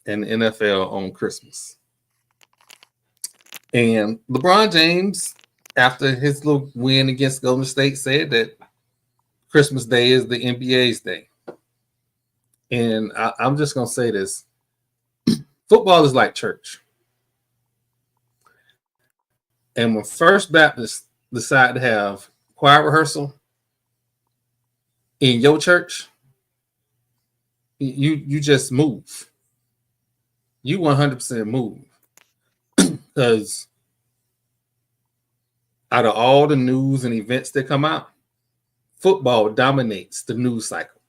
and the NFL on Christmas. And LeBron James, after his little win against Golden State, said that Christmas Day is the NBA's day. And I'm just going to say this. Football is like church. And when First Baptist decide to have choir rehearsal in your church, you just move. You 100% move. Because out of all the news and events that come out, football dominates the news cycle.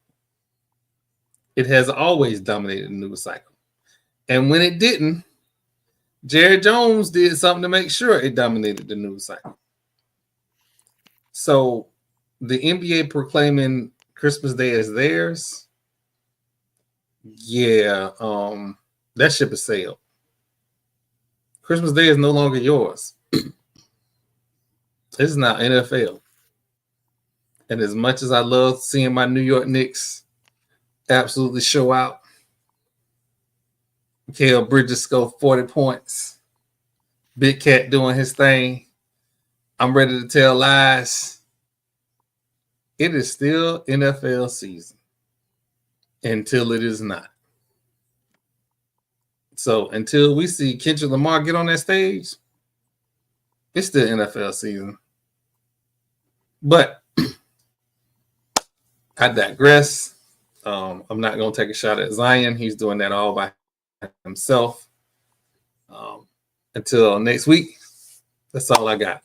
It has always dominated the news cycle. And when it didn't, Jerry Jones did something to make sure it dominated the news cycle. So the NBA proclaiming Christmas Day as theirs, yeah, that ship has sailed. Christmas Day is no longer yours. This is now NFL. And as much as I love seeing my New York Knicks absolutely show out, Mikal Bridges scored 40 points. Big Cat doing his thing. I'm ready to tell lies. It is still NFL season until it is not. So until we see Kendrick Lamar get on that stage, it's still NFL season. But I digress. I'm not going to take a shot at Zion. He's doing that all by himself. Until next week, that's all I got.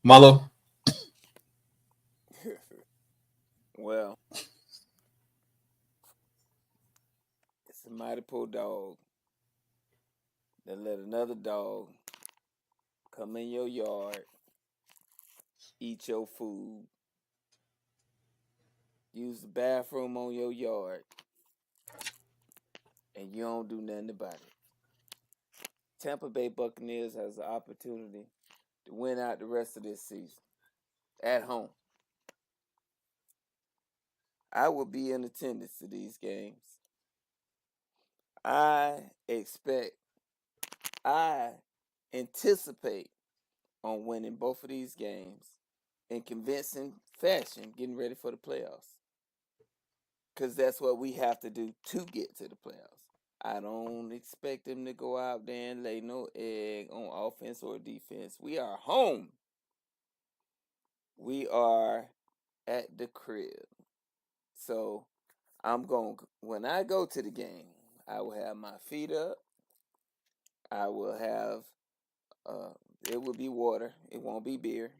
Malo. Well, it's a mighty poor dog that let another dog come in your yard, eat your food, use the bathroom on your yard, and you don't do nothing about it. Tampa Bay Buccaneers has an opportunity to win out the rest of this season at home. I will be in attendance to these games. I anticipate on winning both of these games in convincing fashion, getting ready for the playoffs. Because that's what we have to do to get to the playoffs. I don't expect them to go out there and lay no egg on offense or defense. We are home. We are at the crib. So when I go to the game, I will have my feet up. I will have, it will be water. It won't be beer.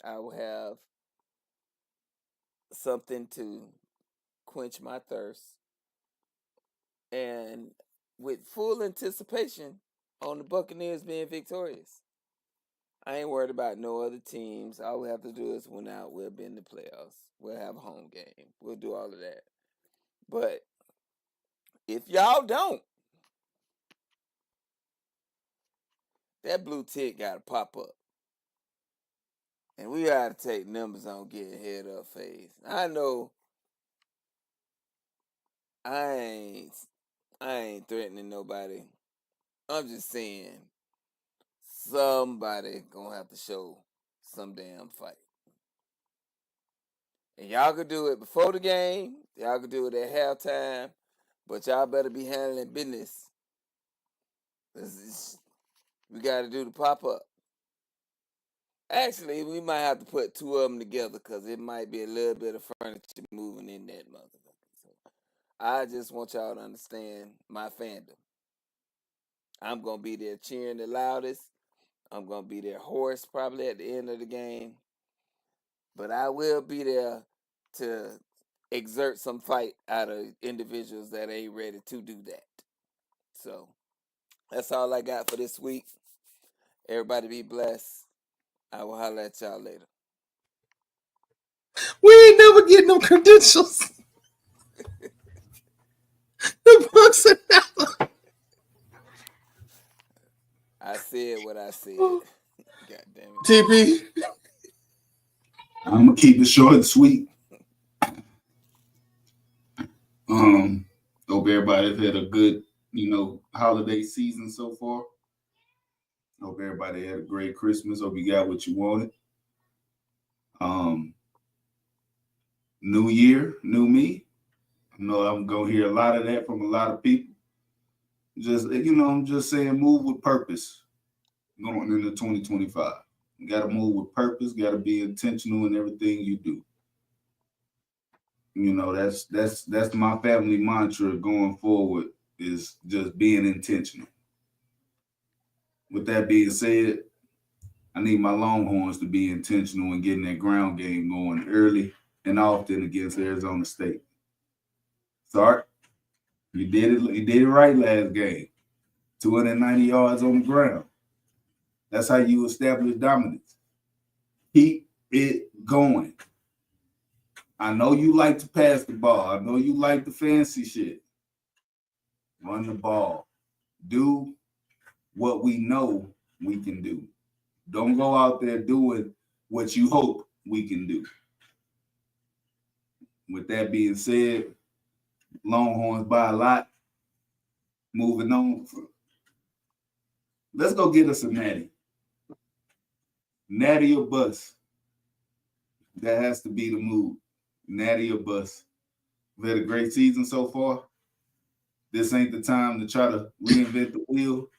I will have something to quench my thirst. And with full anticipation on the Buccaneers being victorious. I ain't worried about no other teams. All we have to do is win out. We'll be in the playoffs. We'll have a home game. We'll do all of that. But if y'all don't, that blue tick got to pop up. And we got to take numbers on getting head up phase. I know I ain't threatening nobody. I'm just saying somebody gonna have to show some damn fight. And y'all could do it before the game. Y'all could do it at halftime. But y'all better be handling business. We got to do the pop-up. Actually, we might have to put two of them together because it might be a little bit of furniture moving in that motherfucker. So I just want y'all to understand my fandom. I'm going to be there cheering the loudest. I'm going to be there hoarse probably at the end of the game. But I will be there to exert some fight out of individuals that ain't ready to do that. So that's all I got for this week. Everybody be blessed. I will holler at y'all later. We ain't never get no credentials. The books are never. I said what I said. God damn it. TP. I'm gonna keep it short and sweet. Hope everybody's had a good, holiday season so far. Hope everybody had a great Christmas. Hope you got what you wanted. New year, new me. I know I'm gonna hear a lot of that from a lot of people. I'm just saying move with purpose going into 2025. You gotta move with purpose, gotta be intentional in everything you do. That's my family mantra going forward is just being intentional. With that being said, I need my Longhorns to be intentional in getting that ground game going early and often against Arizona State. Sorry, you did it right last game. 290 yards on the ground. That's how you establish dominance. Keep it going. I know you like to pass the ball. I know you like the fancy shit. Run the ball. Do what we know we can do. Don't go out there doing what you hope we can do. With that being said, Longhorns by a lot. Moving on. Let's go get us a natty. Natty or bust. That has to be the move. Natty or bust. We've had a great season so far. This ain't the time to try to reinvent the wheel.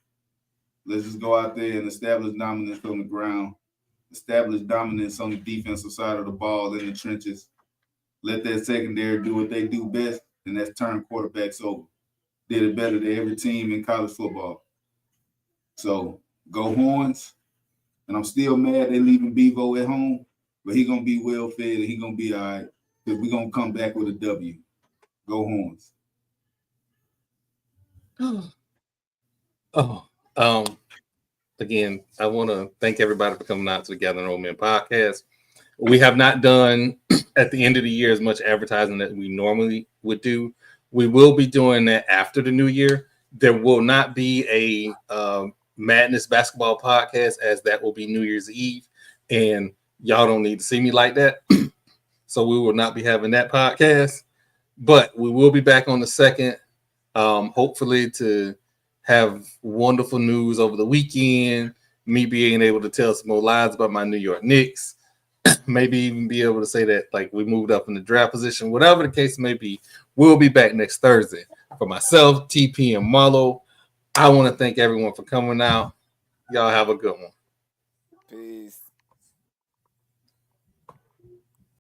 Let's just go out there and establish dominance on the ground. Establish dominance on the defensive side of the ball in the trenches. Let that secondary do what they do best, and that's turn quarterbacks over. Did it better than every team in college football. So go Horns. And I'm still mad they leaving Bevo at home, but he gonna be well fed and he gonna be all right because we're gonna come back with a W. Go Horns. Again, I want to thank everybody for coming out to the Gathering Old Men podcast. We have not done at the end of the year as much advertising that we normally would do. We will be doing that after the new year. There will not be a Madness basketball podcast, as that will be New Year's Eve, and y'all don't need to see me like that. So we will not be having that podcast, but we will be back on the 2nd, hopefully to have wonderful news over the weekend, me being able to tell some more lies about my New York Knicks, maybe even be able to say that like we moved up in the draft position, whatever the case may be. We'll be back next Thursday. For myself, TP, and Marlo, I want to thank everyone for coming out. Y'all have a good one.